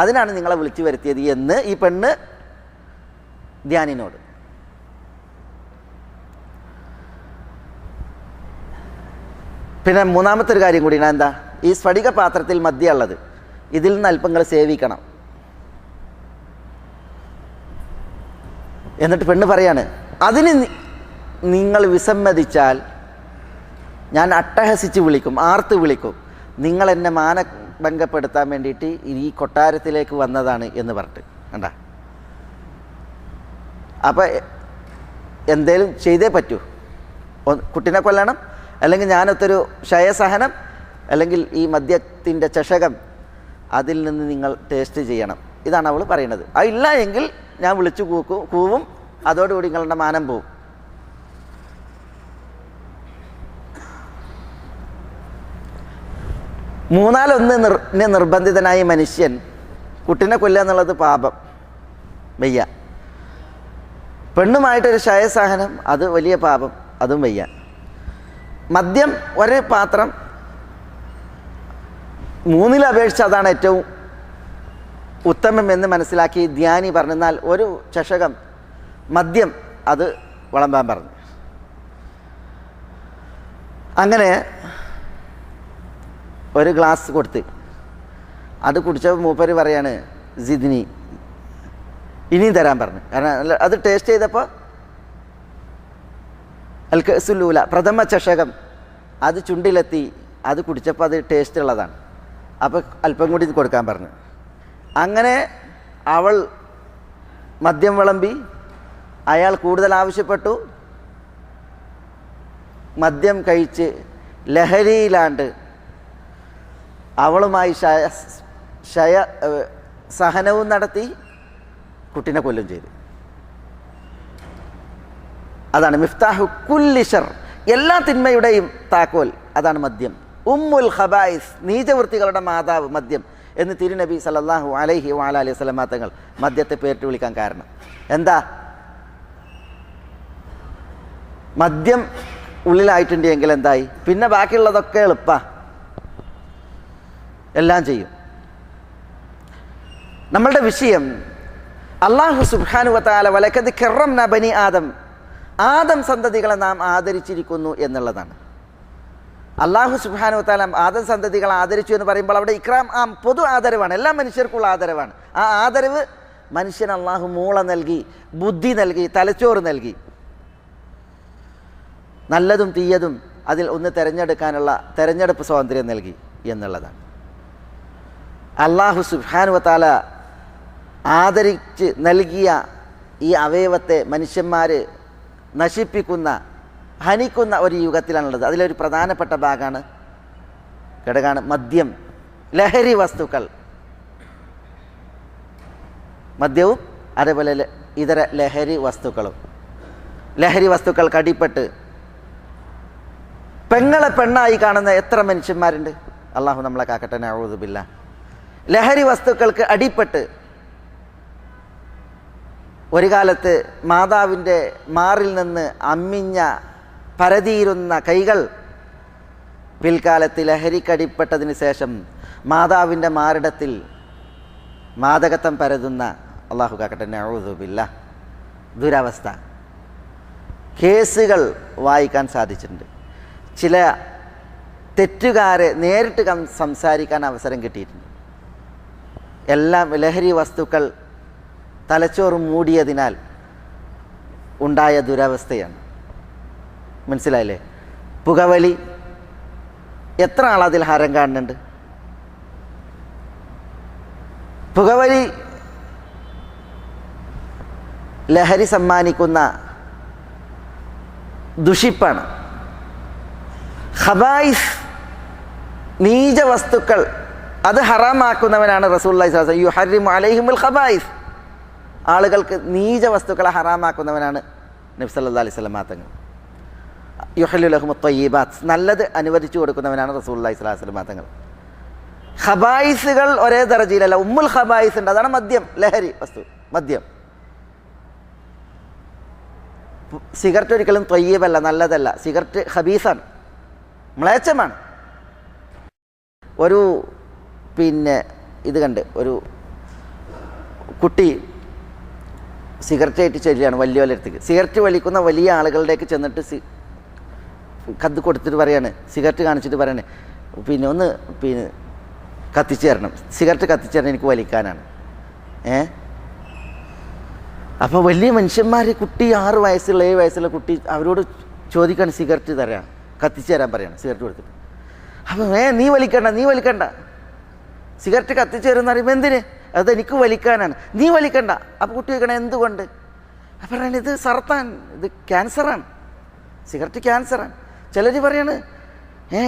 അതിനാണ് നിങ്ങളെ വിളിച്ചു വരുത്തിയത് എന്ന് ഈ പെണ്ണ് ധ്യാനിനോട്. പിന്നെ മൂന്നാമത്തെ ഒരു കാര്യം കൂടിയാണ്, എന്താ? ഈ സ്ഫടിക പാത്രത്തിൽ മദ്യം ഉള്ളത്, ഇതിൽ നിന്ന് അല്പം നിങ്ങൾ സേവിക്കണം. എന്നിട്ട് പെണ്ണ് പറയാണ്, അതിന് നിങ്ങൾ വിസമ്മതിച്ചാൽ ഞാൻ അട്ടഹസിച്ച് വിളിക്കും, ആർത്ത് വിളിക്കും, നിങ്ങൾ എന്നെ മാനഭംഗപ്പെടുത്താൻ വേണ്ടിയിട്ട് ഈ കൊട്ടാരത്തിലേക്ക് വന്നതാണ് എന്ന് പറഞ്ഞിട്ട്. കണ്ട, അപ്പം എന്തേലും ചെയ്തേ പറ്റൂ. കുട്ടിനെ കൊല്ലണം, അല്ലെങ്കിൽ ഞാനൊത്തൊരു ക്ഷയസഹനം, അല്ലെങ്കിൽ ഈ മദ്യത്തിൻ്റെ ചഷകം അതിൽ നിന്ന് നിങ്ങൾ ടേസ്റ്റ് ചെയ്യണം. ഇതാണ് അവൾ പറയുന്നത്. അതില്ല എങ്കിൽ ഞാൻ വിളിച്ചു കൂവും, അതോടുകൂടി നിങ്ങളുടെ മാനം പോവും. മൂന്നാലൊന്ന് നിർബന്ധിതനായ മനുഷ്യൻ കുട്ടിനെ കൊല്ലുക എന്നുള്ളത് പാപം, വയ്യ. പെണ്ണുമായിട്ടൊരു ക്ഷയസഹനം, അത് വലിയ പാപം, അതും വയ്യ. മദ്യം ഒരു പാത്രം, മൂന്നിലപേക്ഷിച്ച് അതാണ് ഏറ്റവും ഉത്തമം എന്ന് മനസ്സിലാക്കി ധ്യാനി പറഞ്ഞാൽ ഒരു ചഷകം മദ്യം അത് വിളമ്പാൻ പറഞ്ഞു. അങ്ങനെ ഒരു ഗ്ലാസ് കൊടുത്ത് അത് കുടിച്ചപ്പോൾ മൂപ്പര് പറയാണ്, സിദ്നി ഇനിയും തരാൻ പറഞ്ഞു. കാരണം അത് ടേസ്റ്റ് ചെയ്തപ്പോൾ അൽക്കസുല്ലൂല പ്രഥമ ചഷകം അത് ചുണ്ടിലെത്തി, അത് കുടിച്ചപ്പോൾ അത് ടേസ്റ്റ് ഉള്ളതാണ്, അപ്പോൾ അല്പം കൂടി കൊടുക്കാൻ പറഞ്ഞു. അങ്ങനെ അവൾ മദ്യം വിളമ്പി, അയാൾ കൂടുതൽ ആവശ്യപ്പെട്ടു. മദ്യം കഴിച്ച് ലഹരിയിലാണ്ട് അവളുമായി സഹനവും നടത്തി, കുട്ടിനെ കൊല്ലും ചെയ്തു. അതാണ് മിഫ്താഹു കുല്ലി ശർ, എല്ലാ തിന്മയുടെയും താക്കോൽ അതാണ് മദ്യം. ഉമ്മുൽ ഖബായിസ്, നീചവൃത്തികളുടെ മാതാവ് മദ്യം എന്ന് തിരുനബി സല്ലല്ലാഹു അലൈഹി വഅലൈഹി വസല്ലം തങ്ങൾ മദ്യത്തെ പേരിട്ട് വിളിക്കാൻ കാരണം എന്താ? മദ്യം ഉള്ളിലായിട്ടുണ്ടെങ്കിൽ എന്തായി, പിന്നെ ബാക്കിയുള്ളതൊക്കെ എളുപ്പ, എല്ലാം ചെയ്യും. നമ്മളുടെ വിഷയം അല്ലാഹു സുബ്ഹാനഹു വ തആല വലഖദ് കറംനാ ബനി ആദം, ആദം സന്തതികളെ നാം ആദരിച്ചിരിക്കുന്നു എന്നുള്ളതാണ്. അല്ലാഹു സുബ്ഹാനഹു വ തആല ആദം സന്തതികളെ ആദരിച്ചു എന്ന് പറയുമ്പോൾ അവിടെ ഇക്റാം പൊതു ആദരവാണ്, എല്ലാ മനുഷ്യർക്കുള്ള ആദരവാണ്. ആ ആദരവ് മനുഷ്യന് അല്ലാഹു മൂള നൽകി, ബുദ്ധി നൽകി, തലച്ചോറ് നൽകി, നല്ലതും തീയതും അതിൽ ഒന്ന് തിരഞ്ഞെടുക്കാനുള്ള തിരഞ്ഞെടുപ്പ് സ്വാതന്ത്ര്യം നൽകി എന്നുള്ളതാണ്. അല്ലാഹു സുബ്ഹാനഹു വ തആല ആദരിച്ച് നൽകിയ ഈ അവയവത്തെ മനുഷ്യന്മാർ നശിപ്പിക്കുന്ന, ഹനിക്കുന്ന ഒരു യുഗത്തിലാണുള്ളത്. അതിലൊരു പ്രധാനപ്പെട്ട ഭാഗമാണ്, ഘടകമാണ് മദ്യം, ലഹരി വസ്തുക്കൾ. മദ്യവും അതേപോലെ ഇതര ലഹരി വസ്തുക്കളും. ലഹരി വസ്തുക്കൾക്ക് അടിപ്പെട്ട് പെങ്ങളെ പെണ്ണായി കാണുന്ന എത്ര മനുഷ്യന്മാരുണ്ട്. അള്ളാഹു നമ്മളെ കാക്കട്ടെ, നഊദു ബില്ലാഹ്. ലഹരി വസ്തുക്കൾക്ക് അടിപ്പെട്ട് ഒരു കാലത്ത് മാതാവിൻ്റെ മാറിൽ നിന്ന് അമ്മിഞ്ഞ പരതിയിരുന്ന കൈകൾ പിൽക്കാലത്ത് ലഹരിക്കടിപ്പെട്ടതിന് ശേഷം മാതാവിൻ്റെ മാറിടത്തിൽ മാദകത്വം പരതുന്ന, അള്ളാഹു കാക്കട്ടെ, നഊദു ബില്ലാഹ്, ദുരവസ്ഥ. കേസുകൾ വായിക്കാൻ സാധിച്ചിട്ടുണ്ട്. ചില തെറ്റുകാരെ നേരിട്ട് സംസാരിക്കാൻ അവസരം കിട്ടിയിട്ടുണ്ട്. എല്ലാം ലഹരി വസ്തുക്കൾ തലച്ചോറ് മൂടിയതിനാൽ ഉണ്ടായ ദുരവസ്ഥയാണ്. മനസ്സിലായില്ലേ? പുകവലി, എത്ര ആളതിൽ ഹരം കാണുന്നുണ്ട്. പുകവലി ലഹരി സമ്മാനിക്കുന്ന ദുഷിപ്പാണ്. ഖബായിസ്, നീച വസ്തുക്കൾ, അത് ഹറാമാക്കുന്നവനാണ് റസൂലുള്ളാഹി സ്വല്ലല്ലാഹു അലൈഹി വസല്ലം. യുഹർരിമു അലൈഹിമുൽ ഖബായിസ്, ആളുകൾക്ക് നീച വസ്തുക്കളെ ഹറാമാക്കുന്നവനാണ് നബി സല്ലല്ലാഹു അലൈഹി വസല്ലം തങ്ങൾ. യുഹല്ലു ലഹുമുത് ത്വയ്യിബാത്ത്, നല്ലത് അനുവദിച്ചു കൊടുക്കുന്നവനാണ് റസൂലുള്ളാഹി സ്വല്ലല്ലാഹു അലൈഹി വസല്ലം തങ്ങൾ. ഖബായിസുകൾ ഒരേ ദർജയിലല്ല. ഉമ്മുൽ ഖബായിസ് ഉണ്ട്, അതാണ് മദ്യം, ലഹരി വസ്തു മദ്യം. സിഗരറ്റ് ഒരിക്കലും ത്വയ്യിബല്ല, നല്ലതല്ല. സിഗരറ്റ് ഖബീസാണ്, മ്ലേച്ഛമാണ്. ഒരു ഇത് കണ്ട് ഒരു കുട്ടി സിഗരറ്റ് ആയിട്ട് ചെല്ലുകയാണ് വലിയ അടുത്തേക്ക്. സിഗരറ്റ് വലിക്കുന്ന വലിയ ആളുകളുടേക്ക് ചെന്നിട്ട് കത്ത് കൊടുത്തിട്ട് പറയാണ്, സിഗരറ്റ് കാണിച്ചിട്ട് പറയണേ, ഒന്ന് കത്തിച്ചു തരണം, സിഗരറ്റ് കത്തിച്ചു തരണം, എനിക്ക് വലിക്കാനാണ്. അപ്പോൾ വലിയ മനുഷ്യന്മാർ, കുട്ടി 6 വയസ്സുള്ള 7 വയസ്സുള്ള കുട്ടി അവരോട് ചോദിക്കണം സിഗരറ്റ് തരാം, കത്തിച്ചു തരാൻ പറയണം സിഗരറ്റ് കൊടുത്തിട്ട്. അപ്പോൾ നീ വലിക്കണ്ട, സിഗരറ്റ് കത്തിച്ചു തരുമെന്ന് പറയുമ്പോൾ എന്തിന്? അതെനിക്ക് വലിക്കാനാണ്, നീ വലിക്കണ്ട. അപ്പോൾ കുട്ടി ചോദിക്കണം എന്തുകൊണ്ട്? അപ്പം പറയണ ഇത് സർത്താൻ, ഇത് ക്യാൻസറാണ്, സിഗരറ്റ് ക്യാൻസറാണ്. ചിലർ പറയാണ്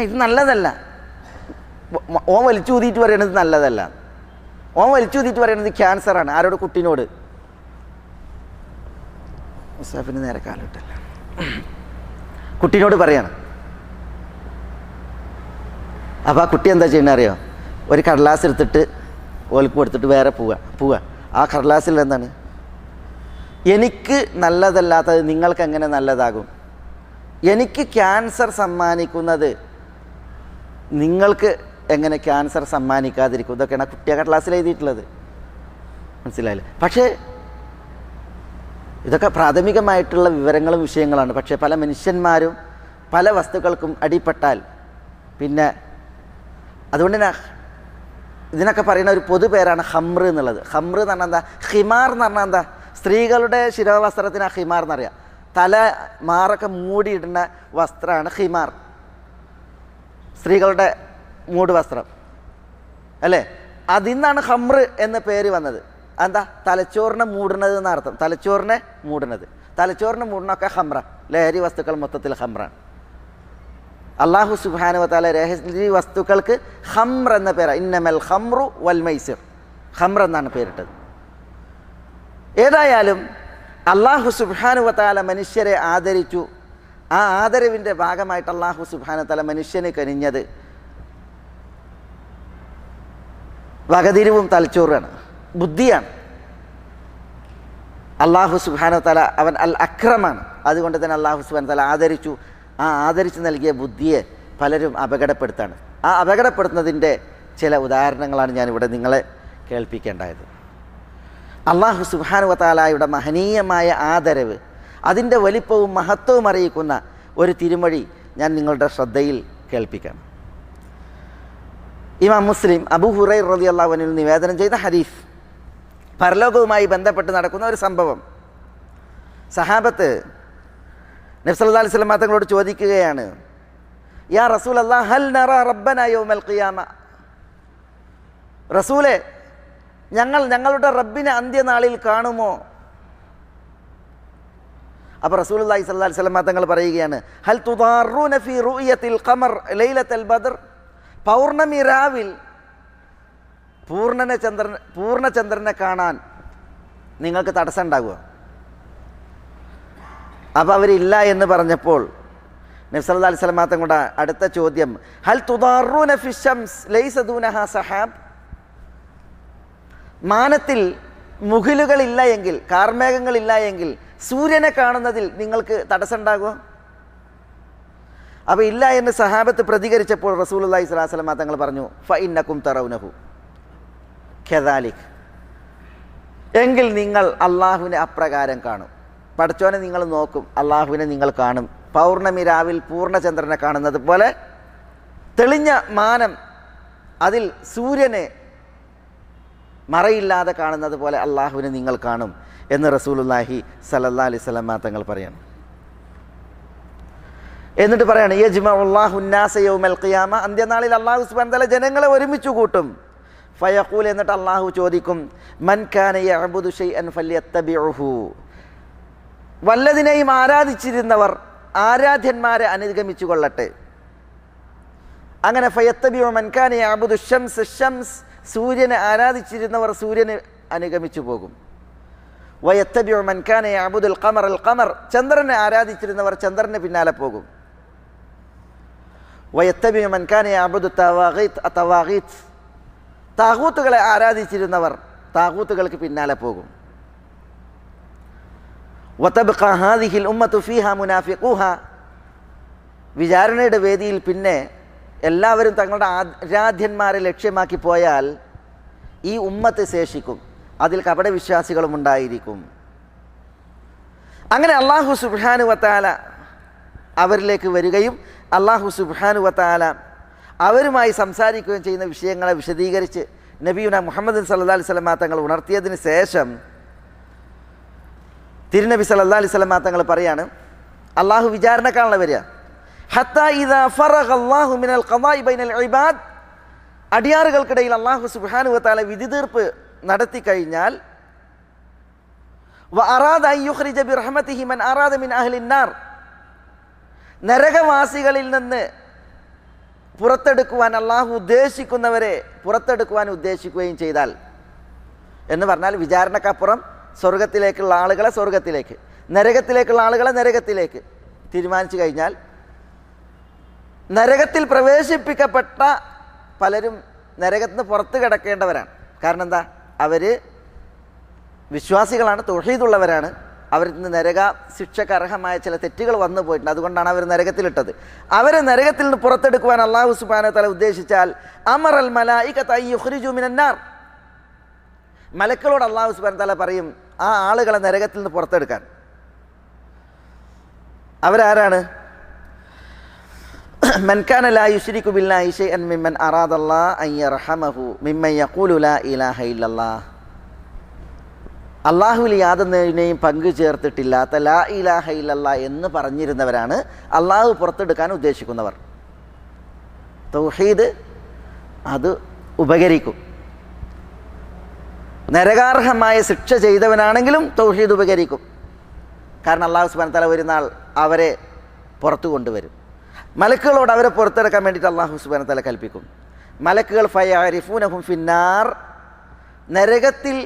ഇത് നല്ലതല്ല. ഓൻ വലിച്ചു ഊതിയിട്ട് പറയണത് നല്ലതല്ല, ഓൻ വലിച്ചു ഊതിയിട്ട് പറയണത് ക്യാൻസറാണ്. ആരോട്? കുട്ടീനോട്. മുസാഫിന് നേരെ കാലിട്ടല്ല, കുട്ടീനോട് പറയാണ്. അപ്പോൾ ആ കുട്ടി എന്താ ചെയ്യണ അറിയോ? ഒരു കടലാസ് എടുത്തിട്ട് ഓൽക്ക് കൊടുത്തിട്ട് വേറെ പോവുക. ആ കടലാസിൽ എന്താണ്? എനിക്ക് നല്ലതല്ലാത്തത് നിങ്ങൾക്ക് എങ്ങനെ നല്ലതാകും? എനിക്ക് ക്യാൻസർ സമ്മാനിക്കുന്നത് നിങ്ങൾക്ക് എങ്ങനെ ക്യാൻസർ സമ്മാനിക്കാതിരിക്കും? ഇതൊക്കെയാണ് ആ കുട്ടിയെ കടലാസിൽ എഴുതിയിട്ടുള്ളത്. മനസ്സിലായില്ലേ? പക്ഷേ ഇതൊക്കെ പ്രാഥമികമായിട്ടുള്ള വിവരങ്ങളും വിഷയങ്ങളാണ്. പക്ഷേ പല മനുഷ്യന്മാരും പല വസ്തുക്കൾക്കും അടിപ്പെട്ടാൽ പിന്നെ അതുകൊണ്ട് തന്നെ ഇതിനൊക്കെ പറയുന്ന ഒരു പൊതുപേരാണ് ഹംറ് എന്നുള്ളത്. ഹംറ് എന്ന് പറഞ്ഞാൽ എന്താ? ഹിമാർ എന്ന് പറഞ്ഞാൽ എന്താ? സ്ത്രീകളുടെ ശിരോവസ്ത്രത്തിന് ഹിമാർ എന്നറിയാം. തല മാറൊക്കെ മൂടിയിടുന്ന വസ്ത്രമാണ് ഹിമാർ, സ്ത്രീകളുടെ മൂട് വസ്ത്രം അല്ലേ? അതിന്നാണ് ഹംറ് എന്ന പേര് വന്നത്. എന്താ? തലച്ചോറിനെ മൂടുന്നത് എന്നർത്ഥം. തലച്ചോറിനെ മൂടണൊക്കെ ഹംറ, ലഹരി വസ്തുക്കൾ മൊത്തത്തിൽ ഹംറാണ്. അള്ളാഹു സുബ്ഹാനഹു വ തആല ലഹരി വസ്തുക്കൾക്ക് ഹംർ എന്ന പേരാണ്. ഇന്നമൽ ഹംറു വൽ മൈസിർ, ഹംർ എന്നാണ് പേരിട്ടത്. ഏതായാലും അള്ളാഹു സുബ്ഹാനഹു വ തആല മനുഷ്യരെ ആദരിച്ചു. ആ ആദരവിൻ്റെ ഭാഗമായിട്ട് അള്ളാഹു സുബ്ഹാനഹു വ തആല മനുഷ്യന് കനിഞ്ഞത് വകതിരിവും തലച്ചോറാണ്, ബുദ്ധിയാണ്. അള്ളാഹു സുബ്ഹാനഹു വ തആല അവൻ അൽ അക്രമാണ്. അതുകൊണ്ട് തന്നെ അള്ളാഹു സുബ്ഹാനഹു വ തആല ആദരിച്ചു. ആ ആദരിച്ച് നൽകിയ ബുദ്ധിയെ പലരും അപകടപ്പെടുത്താണ്. ആ അപകടപ്പെടുത്തുന്നതിൻ്റെ ചില ഉദാഹരണങ്ങളാണ് ഞാനിവിടെ നിങ്ങളെ കേൾപ്പിക്കേണ്ടത്. അള്ളാഹു സുബ്ഹാനഹു വ തആലയുടെ മഹനീയമായ ആദരവ്, അതിൻ്റെ വലിപ്പവും മഹത്വവും അറിയിക്കുന്ന ഒരു തിരുമൊഴി ഞാൻ നിങ്ങളുടെ ശ്രദ്ധയിൽ കേൾപ്പിക്കാം. ഇമാം മുസ്ലിം അബൂ ഹുറൈറ റളിയല്ലാഹു അൻഹു നിവേദനം ചെയ്ത ഹദീസ്, പരലോകവുമായി ബന്ധപ്പെട്ട് നടക്കുന്ന ഒരു സംഭവം. സഹാബത്ത് നബി സല്ലല്ലാഹു അലൈഹി വസല്ലം തങ്ങളോട് ചോദിക്കുകയാണ്, യാ റസൂലല്ലാഹ് ഹൽ നറ റബ്ബനാ യൗമൽ ഖിയാമ, റസൂലേ ഞങ്ങളുടെ റബ്ബിനെ അന്ത്യനാളിൽ കാണുമോ? അപ്പോൾ റസൂലുള്ളാഹി സ്വല്ലല്ലാഹു അലൈഹി വസല്ലം തങ്ങൾ പറയുകയാണ്, ഹൽ തുദാറൂന ഫീ റുഅയത്തിൽ ഖമർ ലൈലത്തുൽ ബദർ, പൗർണമി രാവിൽ പൂർണ്ണചന്ദ്രനെ കാണാൻ നിങ്ങൾക്ക് തടസ്സം ഉണ്ടാകുമോ? അപ്പോൾ അവരില്ല എന്ന് പറഞ്ഞപ്പോൾ നബി സല്ലല്ലാഹു അലൈഹി വസല്ലം തങ്ങളുടെ അടുത്ത ചോദ്യം, ഹൽ തുദാറൂന ഫി ശംസ് ലൈസ ദൂനഹാ സഹാബ്, മാനത്തിൽ മുകിലുകളില്ല എങ്കിൽ, കാർമേഘങ്ങളില്ല എങ്കിൽ സൂര്യനെ കാണുന്നതിൽ നിങ്ങൾക്ക് തടസ്സം ഉണ്ടാകുമോ? അപ്പോൾ ഇല്ല എന്ന് സഹാബത്ത് പ്രതികരിച്ചപ്പോൾ റസൂലുള്ളാഹി സ്വല്ലല്ലാഹു അലൈഹി വസല്ലം തങ്ങൾ പറഞ്ഞു, ഫഇന്നകും തറൗനഹു കദാലിക്, എങ്കിൽ നിങ്ങൾ അള്ളാഹുവിനെ അപ്രകാരം കാണും. പടച്ചോനെ നിങ്ങൾ നോക്കും, അള്ളാഹുവിനെ നിങ്ങൾ കാണും. പൗർണമി രാവിൽ പൂർണ്ണചന്ദ്രനെ കാണുന്നത് പോലെ തെളിഞ്ഞ മാനം, അതിൽ സൂര്യനെ മറയില്ലാതെ കാണുന്നത് പോലെ അള്ളാഹുവിനെ നിങ്ങൾ കാണും എന്ന് റസൂലുള്ളാഹി സ്വല്ലല്ലാഹു അലൈഹി വസല്ലം തങ്ങൾ പറയാണ്. എന്നിട്ട് പറയാണ്, യജ്മഉല്ലാഹു അന്നാസ യൗമൽ ഖിയാമ, അന്ത്യനാളിൽ അള്ളാഹു സുബ്ഹാനഹു വ തആല ജനങ്ങളെ ഒരുമിച്ച് കൂട്ടും. ഫയഖൂൽ, എന്നിട്ട് അള്ളാഹു ചോദിക്കും, മൻ കാന യഅബുദു ഷൈഅൻ ഫല്യത്തബിഉഹു, വല്ലതിനെയും ആരാധിച്ചിരുന്നവർ ആരാധ്യന്മാരെ അനുഗമിച്ചു കൊള്ളട്ടെ. അങ്ങനെ ഫയത്തബിഉ മൻ കാന യഅബുദു ശംസ്, ശംസ് സൂര്യനെ ആരാധിച്ചിരുന്നവർ സൂര്യനെ അനുഗമിച്ചു പോകും. വയത്തബിഉ മൻ കാന യഅബുദുൽ ഖമർ, അൽ ഖമർ ചന്ദ്രനെ ആരാധിച്ചിരുന്നവർ ചന്ദ്രന് പിന്നാലെ പോകും. വയത്തബിഉ മൻ കാന യഅബുദു തവാഗീത്ത്, തവാഗീത്ത് താഗൂത്തുകളെ ആരാധിച്ചിരുന്നവർ താഗൂത്തുകൾക്ക് പിന്നാലെ പോകും. വതബ്ഖ ഹാദിഹിൽ ഉമ്മത്തു ഫീഹാ മുനാഫിഖൂഹ, വിചാരണയുടെ വേദിയിൽ പിന്നെ എല്ലാവരും തങ്ങളുടെ ആരാധ്യന്മാരെ ലക്ഷ്യമാക്കി പോയാൽ ഈ ഉമ്മത്ത് ശേഷിക്കും, അതിൽ കപടവിശ്വാസികളും ഉണ്ടായിരിക്കും. അങ്ങനെ അള്ളാഹു സുബ്ഹാനഹു വ തആല അവരിലേക്ക് വരികയും അള്ളാഹു സുബ്ഹാനഹു വ തആല അവരുമായി സംസാരിക്കുകയും ചെയ്യുന്ന വിഷയങ്ങളെ വിശദീകരിച്ച് നബിയുന മുഹമ്മദ് സല്ലല്ലാഹു അലൈഹി വസല്ലം തങ്ങൾ ഉണർത്തിയതിന് ശേഷം തിരുനബി സല്ലല്ലാഹു അലൈഹി വസല്ലം തങ്ങൾ പറയാണ്, അള്ളാഹു വിചാരണക്കാണല്ലോ വരിക. ഹത്താ ഇദാ ഫറഗ അല്ലാഹു മിനൽ ഖദാഇ ബൈനൽ ഇബാദ്, അടിയാറുകൾക്കിടയിൽ അള്ളാഹു സുബ്ഹാനഹു വ തആല വിധി തീർപ്പ് നടത്തി കഴിഞ്ഞാൽ, വ അറാദ അൻ യുഖ്രിജ ബിറഹ്മതിഹി മൻ അറാദ മിൻ അഹ്ലിൻ നാർ, നരകവാസികളിൽ നിന്ന് പുറത്തെടുക്കുവാൻ അള്ളാഹു ഉദ്ദേശിക്കുന്നവരെ പുറത്തെടുക്കുവാൻ ഉദ്ദേശിക്കുകയും ചെയ്താൽ, എന്ന് പറഞ്ഞാൽ വിചാരണക്കപ്പുറം സ്വർഗത്തിലേക്കുള്ള ആളുകളെ സ്വർഗത്തിലേക്ക്, നരകത്തിലേക്കുള്ള ആളുകളെ നരകത്തിലേക്ക് തീരുമാനിച്ചു കഴിഞ്ഞാൽ, നരകത്തിൽ പ്രവേശിപ്പിക്കപ്പെട്ട പലരും നരകത്തിൽ നിന്ന് പുറത്ത് കിടക്കേണ്ടവരാണ്. കാരണം എന്താ? അവർ വിശ്വാസികളാണ്, തൗഹീദുള്ളവരാണ്. അവരിൽ നിന്ന് നരക ശിക്ഷക്ക് അർഹമായ ചില തെറ്റുകൾ വന്നു പോയിട്ടുണ്ട്. അതുകൊണ്ടാണ് അവർ നരകത്തിലിട്ടത്. അവരെ നരകത്തിൽ നിന്ന് പുറത്തെടുക്കുവാൻ അല്ലാഹു സുബ്ഹാനഹു വ തആല ഉദ്ദേശിച്ചാൽ, അമറൽ മലായികത അൻ യുഖ്രിജു മിനൻ നാർ, മലക്കളോട് അല്ലാഹു സുബ്ഹാനഹു വ തആല പറയും ആ ആളുകളെ നരകത്തിൽ നിന്ന് പുറത്തെടുക്കാൻ. അവരാരാണ്? മൻ കാന ലാ യുശ്രികു ബില്ലാഹി ശൈഅൻ മിമ്മൻ അറാദല്ലാഹു അൻ യർഹമഹു മിമ്മൻ യഖൂലു ലാ ഇലാഹ ഇല്ലല്ലാഹ്, അള്ളാഹുവിൽ യാതൊന്നിനെയും പങ്കു ചേർത്തിട്ടില്ലാത്ത ലാ ഇലാഹ ഇല്ലല്ലാഹ് എന്ന് പറഞ്ഞിരുന്നവരാണ് അള്ളാഹു പുറത്തെടുക്കാൻ ഉദ്ദേശിക്കുന്നവർ. തൗഹീദ് അത് ഉപകരിക്കും. നരകാർഹമായ ശിക്ഷ ചെയ്തവനാണെങ്കിലും തൗഹീദ് ഉപകരിക്കും. കാരണം അല്ലാഹു സുബ്ഹാനഹു വ തആല ഒരു നാൾ അവരെ പുറത്തു കൊണ്ടുവരും. മലക്കുകളോട് അവരെ പുറത്തെടുക്കാൻ വേണ്ടിയിട്ട് അല്ലാഹു സുബ്ഹാനഹു വ തആല കൽപ്പിക്കും. മലക്കുകൾ ഫയഅരിഫൂനഹും ഫിന്നാർ, നരകത്തിൽ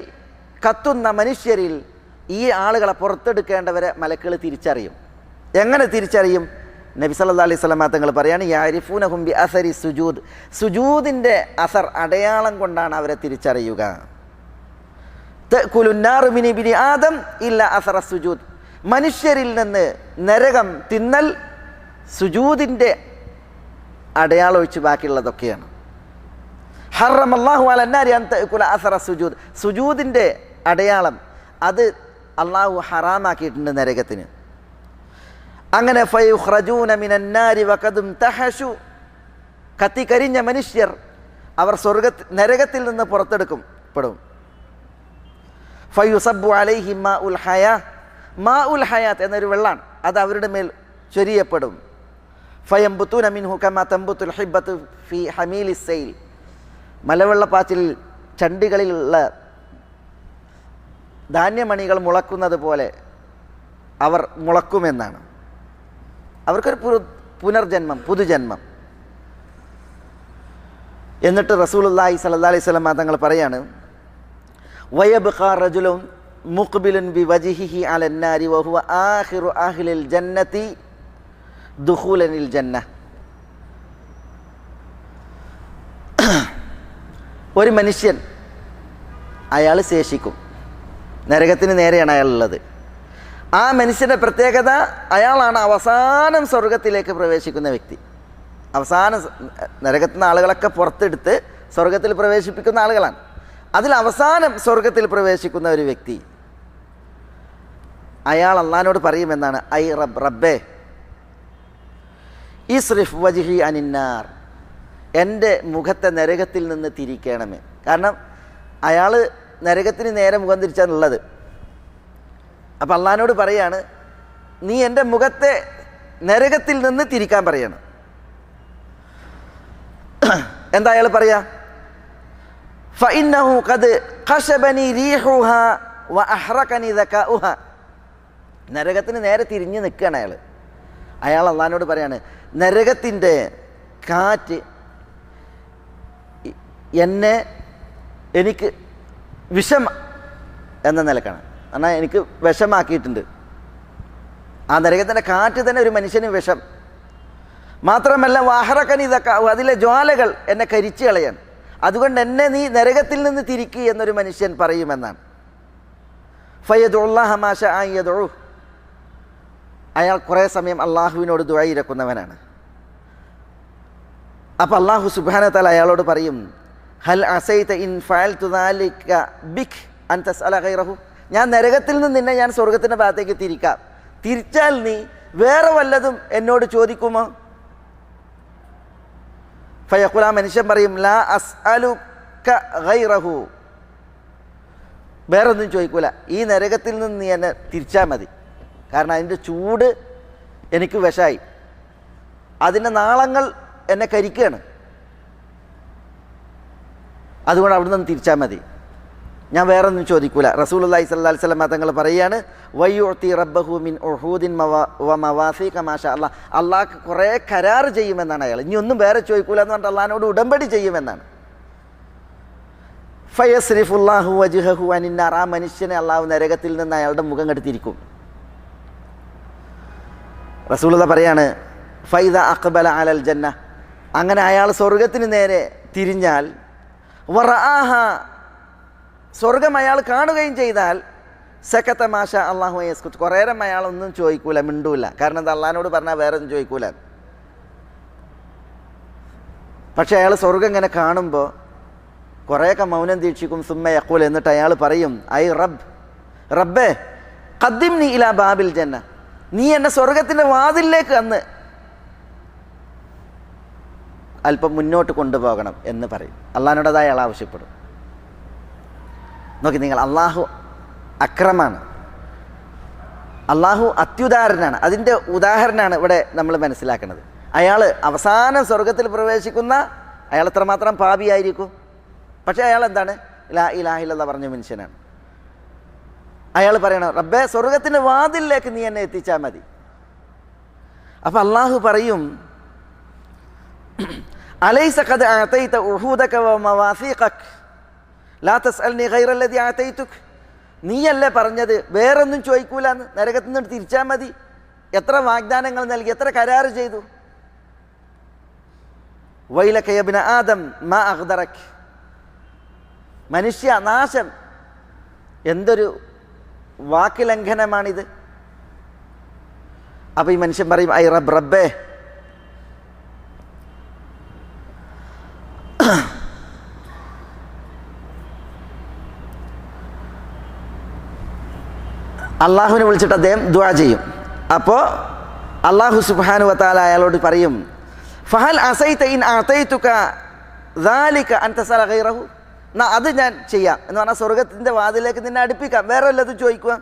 കത്തുന്ന മനുഷ്യരിൽ ഈ ആളുകളെ പുറത്തെടുക്കേണ്ടവരെ മലക്കുകൾ തിരിച്ചറിയും. എങ്ങനെ തിരിച്ചറിയും? നബി സല്ലല്ലാഹു അലൈഹി വസല്ലം തങ്ങൾ പറയാണ്, യഅരിഫൂനഹും ബി അസരി സുജൂദ്, സുജൂദിൻ്റെ അസർ അടയാളം കൊണ്ടാണ് അവരെ തിരിച്ചറിയുക. തഅകുലു നാറു മിൻ ഇബ്നി ആദം ഇല്ല അസറ സുജൂദ്, മനുഷ്യരിൽ നിന്ന് നരകം തിന്നൽ സുജൂദിൻ്റെ അടയാളം ഒഴിച്ച് ബാക്കിയുള്ളതൊക്കെയാണ്. ഹറമല്ലാഹു അലൻ നാരി അൻ തഅകുല അസറ സുജൂദ്, സുജൂദിൻ്റെ അടയാളം അത് അള്ളാഹു ഹറാമാക്കിയിട്ടുണ്ട് നരകത്തിന്. അങ്ങനെ ഫയുഖ്റജൂന മിനൻ നാരി വഖദും തഹശു, കത്തിക്കരിഞ്ഞ മനുഷ്യർ അവർ നരകത്തിൽ നിന്ന് പുറത്തെടുക്കപ്പെടും. ഫയുസബ്ബു അലൈഹിം മാഉൽ ഹയാ, മാഉൽ ഹയാത്ത് എന്നൊരു വെള്ളാണ്, അത് അവരുടെ മേൽ ചൊരിയപ്പെടും. ഫയംബുതൂന മിൻഹു കമാ തംബുതുൽ ഹിബ്ബത്തു ഫീ ഹമീലിസ് സൈൽ, മലവെള്ളപ്പാച്ചിൽ ചണ്ടികളിലുള്ള ധാന്യമണികൾ മുളക്കുന്നത് പോലെ അവർ മുളക്കുമെന്നാണ്. അവർക്കൊരു പുനർജന്മം, പുതുജന്മം. എന്നിട്ട് റസൂലുള്ളാഹി സ്വല്ലല്ലാഹു അലൈഹി വസല്ലം തങ്ങൾ പറയാണ്, വയബ്ഖാ റജുലുൻ മുഖ്ബിലുൻ ബിവജ്ഹിഹി അലൻ നാരി വഹുവ ആഖിറു അഹ്ലിൽ ജന്നതി ദുഖൂലനിൽ ജന്ന, ഒരു മനുഷ്യൻ അയാൾ ശേഷിക്കും, നരകത്തിന് നേരെയാണ് അയാളുള്ളത്. ആ മനുഷ്യൻ്റെ പ്രത്യേകത, അയാളാണ് അവസാനം സ്വർഗത്തിലേക്ക് പ്രവേശിക്കുന്ന വ്യക്തി. അവസാനം നരകത്തിൽ നിന്ന് ആളുകളൊക്കെ പുറത്തെടുത്ത് സ്വർഗത്തിൽ പ്രവേശിപ്പിക്കുന്ന ആളുകളാണ്. അതിൽ അവസാനം സ്വർഗത്തിൽ പ്രവേശിക്കുന്ന ഒരു വ്യക്തി, അയാൾ അള്ളാഹിനോട് പറയുമെന്നാണ്, ഐ റബ്ബേ ഇസ്രിഫ് വജ്ഹി അനിന്നാർ, എൻ്റെ മുഖത്തെ നരകത്തിൽ നിന്ന് തിരിക്കണമേ. കാരണം അയാൾ നരകത്തിന് നേരെ മുഖം തിരിച്ചാണുള്ളത്. അപ്പം അള്ളാഹിനോട് പറയാണ്, നീ എൻ്റെ മുഖത്തെ നരകത്തിൽ നിന്ന് തിരിക്കാൻ പറയണം. എന്താ അയാൾ പറയാ? ഫഇന്നഹു ഖദ് ഖശബനി റീഹുഹാ വഅഹ്റകനി ദകാഉഹാ, നരകത്തിന് നേരെ തിരിഞ്ഞ് നിൽക്കുകയാണ് അയാൾ. അയാൾ അള്ളാഹിനോട് പറയാണ്, നരകത്തിൻ്റെ കാറ്റ് എനിക്ക് വിഷം എന്ന നിലക്കാണ്, എന്നാൽ എനിക്ക് വിഷമാക്കിയിട്ടുണ്ട്. ആ നരകത്തിൻ്റെ കാറ്റ് തന്നെ ഒരു മനുഷ്യന് വിഷം. മാത്രമല്ല വഅഹ്റകനി ദകാഉ, അതിലെ ജ്വാലകൾ എന്നെ കരിച്ചു കളയാൻ, അതുകൊണ്ട് എന്നെ നീ നരകത്തിൽ നിന്ന് തിരിക്കുക എന്നൊരു മനുഷ്യൻ പറയുമെന്നാണ്. ഫയദുല്ലാഹ മാ ശാഅ യദഉ, അയാൾ കുറേ സമയം അള്ളാഹുവിനോട് ദുആ ഇരക്കുന്നവനാണ്. അപ്പോൾ അള്ളാഹു സുബ്ഹാനഹു വ തആല അയാളോട് പറയും, ഹൽ അസൈത ഇൻ ഫഅൽതു ദാലിക ബിക് അൻ തസ്അല ഗൈറഹു, ഞാൻ നരകത്തിൽ നിന്ന് നിന്നെ ഞാൻ സ്വർഗത്തിൻ്റെ ഭാഗത്തേക്ക് തിരിക്കാം, തിരിച്ചാൽ നീ വേറെ വല്ലതും എന്നോട് ചോദിക്കുമോ? ഫയഖുൽ, ആ മനുഷ്യൻ പറയും, ലാ അസ്അലുക ഗൈറഹു, വേറൊന്നും ചോദിക്കൂല, ഈ നരകത്തിൽ നിന്ന് നീ എന്നെ തിരിച്ചാൽ മതി. കാരണം അതിൻ്റെ ചൂട് എനിക്ക് വിഷമായി, അതിൻ്റെ നാളങ്ങൾ എന്നെ കരിക്കുകയാണ്, അതുകൊണ്ട് അവിടെ നിന്ന് തിരിച്ചാൽ മതി, ഞാൻ വേറൊന്നും ചോദിക്കൂല. റസൂലുള്ളാഹി സ്വല്ലല്ലാഹി അലൈഹി വസല്ലം തങ്ങൾ പറയുകയാണ്, വയുഅതി റബ്ബഹു മിൻ ഉഹൂദിൻ വ മവാസീഖ മാഷാ അല്ലാഹ്, അള്ളാഹ് കുറേ കരാർ ചെയ്യുമെന്നാണ് അയാൾ, ഇനി ഒന്നും വേറെ ചോദിക്കൂല എന്ന് പറഞ്ഞിട്ട് അള്ളാഹിനോട് ഉടമ്പടി ചെയ്യുമെന്നാണ്. ഫയസ്രിഫുല്ലാഹു വജ്ഹഹു അനിന്നാർ, ആ മനുഷ്യനെ അള്ളാഹു നരകത്തിൽ നിന്ന് അയാളുടെ മുഖം കെടുത്തിരിക്കും. റസൂലുള്ളാഹി പറയാണ്, ഫൈദ അഖ്ബല അലൽ ജന്ന, അങ്ങനെ അയാൾ സ്വർഗത്തിന് നേരെ തിരിഞ്ഞാൽ, വറആഹ, സ്വർഗം അയാൾ കാണുകയും ചെയ്താൽ, സകത മാഷാ അല്ലാഹു യസ്കുത്, കുറേ നേരം അയാളൊന്നും ചോദിക്കൂല, മിണ്ടൂല. കാരണം അത് അള്ളാഹിനോട് പറഞ്ഞാൽ വേറെ ഒന്നും ചോദിക്കൂല. പക്ഷെ അയാൾ സ്വർഗം ഇങ്ങനെ കാണുമ്പോൾ കുറേയൊക്കെ മൗനം ദീക്ഷിക്കും. സുമ്മ യഖൂൽ, എന്നിട്ട് അയാൾ പറയും, ഐ റബ്ബേ ഖദ്ദിംനി ഇലാ ബാബിൽ ജന്ന, നീ എന്നെ സ്വർഗത്തിൻ്റെ വാതിലിലേക്ക് അന്ന് അല്പം മുന്നോട്ട് കൊണ്ടുപോകണം എന്ന് പറയും. അള്ളാഹിനോട് അയാൾ ആവശ്യപ്പെടും. നോക്കി നിങ്ങൾ, അള്ളാഹു അക്രമാണ്, അള്ളാഹു അത്യുദാരനാണ്. അതിൻ്റെ ഉദാഹരണമാണ് ഇവിടെ നമ്മൾ മനസ്സിലാക്കുന്നത്. അയാൾ അവസാനം സ്വർഗത്തിൽ പ്രവേശിക്കുന്ന അയാൾ എത്രമാത്രം പാപിയായിരിക്കും, പക്ഷേ അയാൾ എന്താണ്, ലാ ഇലാഹ ഇല്ലല്ലാഹ് പറഞ്ഞ മനുഷ്യനാണ്. അയാൾ പറയണം, റബ്ബേ സ്വർഗത്തിൻ്റെ വാതിലിലേക്ക് നീ എന്നെ എത്തിച്ചാൽ മതി. അപ്പം അള്ളാഹു പറയും, അലൈസ ഖദ് അഅതൈത ഉഹൂദക വ മവാസീഖക ലാ തസ്അൽനി ഗൈറല്ലദീ അഅതൈതുക, നീയല്ലേ പറഞ്ഞത് വേറൊന്നും ചോദിക്കൂല എന്ന്, നരകത്തിൽ നിന്ന് തിരിച്ചാൽ മതി. എത്ര വാഗ്ദാനങ്ങൾ നൽകി, എത്ര കരാറ് ചെയ്തു. വൈലക യബ്ന ആദം മാ അഗ്ദറക, മനുഷ്യ നാശം, എന്തൊരു വാക്കുലംഘനമാണിത്. അപ്പം ഈ മനുഷ്യൻ പറയും, ഐ റബ്ബേ അള്ളാഹുവിനെ വിളിച്ചിട്ട് അദ്ദേഹം ദുആ ചെയ്യും. അപ്പോൾ അള്ളാഹു സുബ്ഹാനഹു വ തആല അയാളോട് പറയും, ഫഹൽ അസൈത ഇൻ അഅതൈതുക ദാലിക അൻ തസല ഗൈറഹു, എന്നാ അത് ഞാൻ ചെയ്യാം എന്ന് പറഞ്ഞാൽ സ്വർഗത്തിൻ്റെ വാതിലേക്ക് നിന്നെ അടുപ്പിക്കാം, വേറെ വല്ലതും ചോദിക്കുക.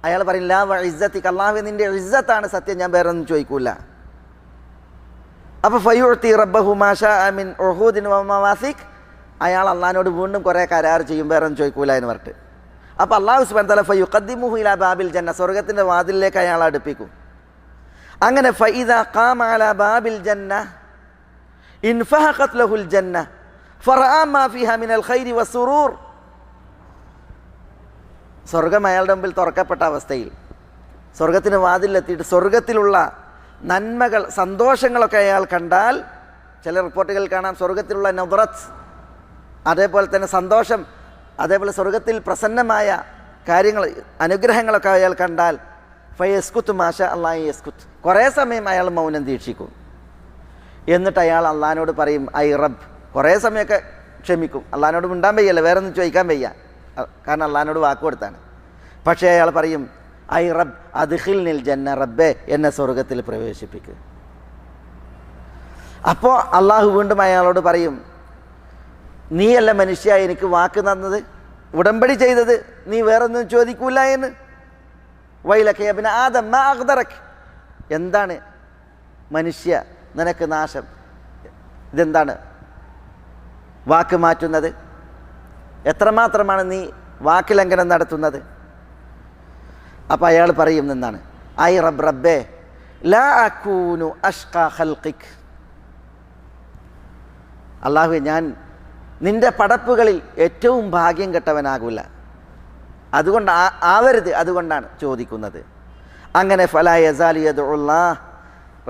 അയാൾ പറയും, ലാ വ ഇസ്സതിക, അള്ളാഹുവേ നിൻ്റെ ഇസ്സത്താണ് സത്യം, ഞാൻ വേറെ ഒന്നും ചോദിക്കൂല. അപ്പോൾ ഫയുഅതി റബ്ബഹു മാ ശാഅ മിൻ ഉഹൂദിൻ വ മവാസീഖ്, അയാൾ അള്ളാഹിനോട് വീണ്ടും കുറേ കരാർ ചെയ്യും, വേറെ ഒന്നും ചോദിക്കൂല എന്ന് പറഞ്ഞിട്ട്. അപ്പോൾ അള്ളാഹു സുബ്ഹാനഹു വ തആല ഫയുഖദ്ദിമുഹു ഇലാ ബാബിൽ ജന്ന, സ്വർഗത്തിൻ്റെ വാതിലിലേക്ക് അയാൾ അടുപ്പിക്കും. അങ്ങനെ ഫഇദാ ഖാമ അലാ ബാബിൽ ജന്ന ഇൻഫഹഖത് ലഹുൽ ജന്ന ഫറആ മാ ഫീഹാ മിനൽ ഖൈരി വസ്സുറൂർ, സ്വർഗം അയാളുടെ മുമ്പിൽ തുറക്കപ്പെട്ട അവസ്ഥയിൽ സ്വർഗത്തിന് വാതിലെത്തിയിട്ട് സ്വർഗത്തിലുള്ള നന്മകൾ, സന്തോഷങ്ങളൊക്കെ അയാൾ കണ്ടാൽ, ചില റിപ്പോർട്ടുകൾ കാണാം സ്വർഗത്തിലുള്ള നദ്റത്ത്, അതേപോലെ തന്നെ സന്തോഷം, അതേപോലെ സ്വർഗത്തിൽ പ്രസന്നമായ കാര്യങ്ങൾ, അനുഗ്രഹങ്ങളൊക്കെ അയാൾ കണ്ടാൽ, ഫയസ്കുത്ത് മാഷാ അല്ലാഹു യസ്കുത്ത്, കുറേ സമയം അയാൾ മൗനം ദീക്ഷിക്കും. എന്നിട്ട് അയാൾ അള്ളാഹിനോട് പറയും, ഐ റബ്ബ്, കുറേ സമയമൊക്കെ ക്ഷമിക്കും, അള്ളാഹിനോട് മിണ്ടാൻ വയ്യല്ല, വേറെ ഒന്നും ചോദിക്കാൻ വയ്യ, കാരണം അള്ളാഹിനോട് വാക്ക് കൊടുത്താണ്. പക്ഷേ അയാൾ പറയും, ഐ റബ്ബ് അദ്ഖിൽനിൽ ജന്ന, റബ്ബേ എന്നെ സ്വർഗത്തിൽ പ്രവേശിപ്പിക്കുക. അപ്പോൾ അള്ളാഹു വീണ്ടും അയാളോട് പറയും, നീയല്ല മനുഷ്യ എനിക്ക് വാക്ക് തന്നത്, ഉടമ്പടി ചെയ്തത്, നീ വേറൊന്നും ചോദിക്കൂല എന്ന്. വൈലക യബ്ന ആദം മാ അഗ്ദറക, എന്താണ് മനുഷ്യ നിനക്ക് നാശം, ഇതെന്താണ് വാക്ക് മാറ്റുന്നത്, എത്രമാത്രമാണ് നീ വാക്ക് ലംഘനം നടത്തുന്നത്. അപ്പം അയാൾ പറയും എന്നാണ്, ഐ റബ്ബേ ലാ അകൂനു അഷ്ഖാ ഖൽഖിക്, അല്ലാഹുവേ ഞാൻ നിൻ്റെ പടപ്പുകളിൽ ഏറ്റവും ഭാഗ്യം കെട്ടവനാകില്ല, അതുകൊണ്ട് ആവരുത്, അതുകൊണ്ടാണ് ചോദിക്കുന്നത്. അങ്ങനെ ഫലാ യസാലു യദ്ഉല്ലാഹ്,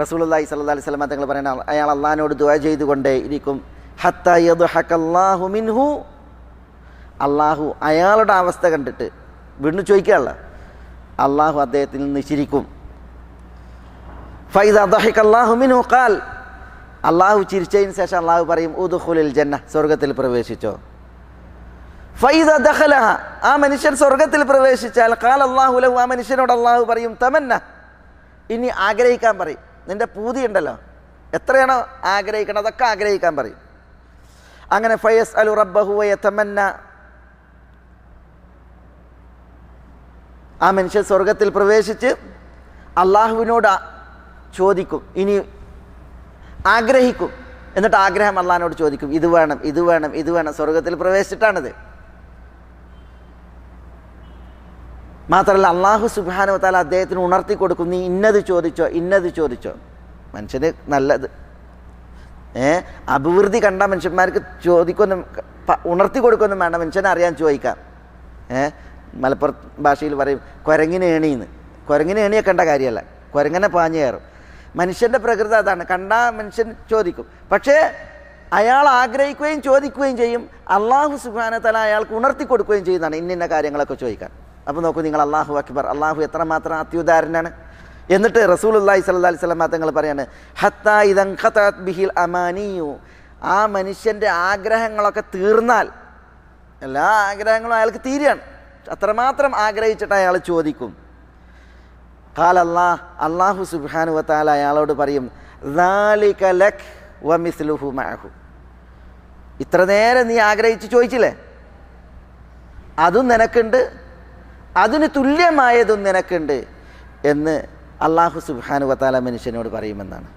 റസൂലുള്ളാഹി സ്വല്ലല്ലാഹി അലൈഹി വസല്ലം തങ്ങൾ പറയുന്നത്, അയാൾ അള്ളാഹിനോട് ദുആ ചെയ്തുകൊണ്ടേ ഇരിക്കും. ഹത്താ യദ്ഹഖല്ലാഹു മിൻഹു, അള്ളാഹു അയാളുടെ അവസ്ഥ കണ്ടിട്ട് വീണ്ടും ചോദിക്കാനുള്ള, അള്ളാഹു അദ്ദേഹത്തിൽ നിന്ന് ചിരിക്കും. ഫൈദാ ദഹഖല്ലാഹു മിൻഹു ഖാൽ, അള്ളാഹു ചിരിച്ചതിന് ശേഷം അള്ളാഹു പറയും, ഉദ്ഖുലിൽ ജന്ന, സ്വർഗത്തിൽ പ്രവേശിച്ചോ. ഫൈദാ ദഖലഹ, ആ മനുഷ്യൻ സ്വർഗത്തിൽ പ്രവേശിച്ചാൽ ഖാല അല്ലാഹു ലഹു, ആ മനുഷ്യനോട് അള്ളാഹു പറയും, തമന്ന, ഇനി ആഗ്രഹിക്കാൻ പറയും, നിന്റെ പൂതി ഉണ്ടല്ലോ, എത്രയാണോ ആഗ്രഹിക്കണം അതൊക്കെ ആഗ്രഹിക്കാൻ പറയും. അങ്ങനെ ഫയസ് അലു റബ്ബഹു വയതമന്ന, ആ മനുഷ്യൻ സ്വർഗത്തിൽ പ്രവേശിച്ച് അള്ളാഹുവിനോട് ചോദിക്കും, ഇനി ആഗ്രഹിക്കും. എന്നിട്ട് ആഗ്രഹം അള്ളാഹിനോട് ചോദിക്കും, ഇത് വേണം, ഇത് വേണം, ഇത് വേണം. സ്വർഗത്തിൽ പ്രവേശിച്ചിട്ടാണിത്. മാത്രമല്ല അള്ളാഹു സുബ്ഹാനഹു വ തആല അദ്ദേഹത്തിന് ഉണർത്തി കൊടുക്കും, നീ ഇന്നത് ചോദിച്ചോ, ഇന്നത് ചോദിച്ചോ. മനുഷ്യന് നല്ലത് അഭിവൃദ്ധി കണ്ട മനുഷ്യന്മാർക്ക് ചോദിക്കൊന്നും ഉണർത്തി കൊടുക്കൊന്നും വേണ്ട, മനുഷ്യനെ അറിയാൻ ചോദിക്കാം. മലപ്പുറം ഭാഷയിൽ പറയും കുരങ്ങിന് ഏണിന്ന്. കുരങ്ങിന് ഏണിയെ കണ്ട കാര്യമല്ല, കുരങ്ങനെ പാഞ്ഞു കയറും. മനുഷ്യൻ്റെ പ്രകൃതി അതാണ്, കണ്ടാ മനുഷ്യൻ ചോദിക്കും. പക്ഷേ അയാൾ ആഗ്രഹിക്കുകയും ചോദിക്കുകയും ചെയ്യും. അള്ളാഹു സുബ്ഹാനഹു വ തആല അയാൾക്ക് ഉണർത്തി കൊടുക്കുകയും ചെയ്യുന്നതാണ് ഇന്ന കാര്യങ്ങളൊക്കെ ചോദിക്കാൻ. അപ്പോൾ നോക്കൂ നിങ്ങൾ, അള്ളാഹു അക്ബർ, അള്ളാഹു എത്രമാത്രം അത്യുദാരനാണ്. എന്നിട്ട് റസൂലുള്ളാഹി സ്വല്ലല്ലാഹി അലൈഹി വസല്ലം തങ്ങൾ പറയാണ്, ഹത്താ ഇദൻ ഖതഅത് ബിഹിൽ അമാനിയു, ആ മനുഷ്യൻ്റെ ആഗ്രഹങ്ങളൊക്കെ തീർന്നാൽ, എല്ലാ ആഗ്രഹങ്ങളും അയാൾക്ക് തീരുകയാണ്, അത്രമാത്രം ആഗ്രഹിച്ചിട്ട് അയാൾ ചോദിക്കും. ഖാല അല്ലാഹു സുബ്ഹാനഹു വ തആല അയാളോട് പറയും, ദാലിക ലക് വമിസ്ലുഹു മഅഹു, ഇത്ര നേരം നീ ആഗ്രഹിച്ച് ചോദിച്ചില്ലേ, അതും നിനക്കുണ്ട്, അതിന് തുല്യമായതും നിനക്കുണ്ട് എന്ന് അല്ലാഹു സുബ്ഹാനഹു വ തആല മനുഷ്യനോട് പറയുമെന്നാണ്.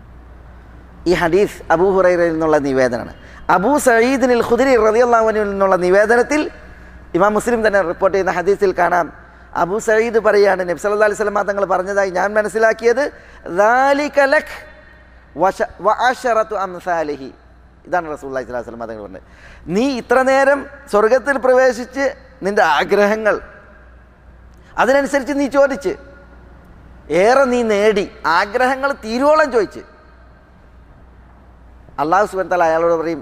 ഈ ഹദീസ് അബൂ ഹുറൈറയിൽ നിന്നുള്ള നിവേദനമാണ്. അബൂ സഈദ് അൽ ഖുദരി റളിയല്ലാഹു അൻഹു നിന്നുള്ള നിവേദനത്തിൽ ഇമാം മുസ്ലിം തന്നെ റിപ്പോർട്ട് ചെയ്യുന്ന ഹദീസിൽ കാണാം, അബൂ സഈദ് പറയാണ്, നബി സല്ലല്ലാഹു അലൈഹി വസല്ലം തങ്ങൾ പറഞ്ഞതായി ഞാൻ മനസ്സിലാക്കിയത്, ദാലിക ലക് വഅശറതു അംസാലിഹി, ഇതാണ് റസൂലുള്ളാഹി സ്വല്ലല്ലാഹു അലൈഹി വസല്ലം തങ്ങൾ പറഞ്ഞത്. നീ ഇത്ര നേരം സ്വർഗത്തിൽ പ്രവേശിച്ച് നിൻ്റെ ആഗ്രഹങ്ങൾ അതിനനുസരിച്ച് നീ ചോദിച്ച്, ഏറെ നീ നേടി, ആഗ്രഹങ്ങൾ തീരുവോളം ചോദിച്ച്, അല്ലാഹു സുബ്ഹാനഹു വ തആല അയാളോട് പറയും,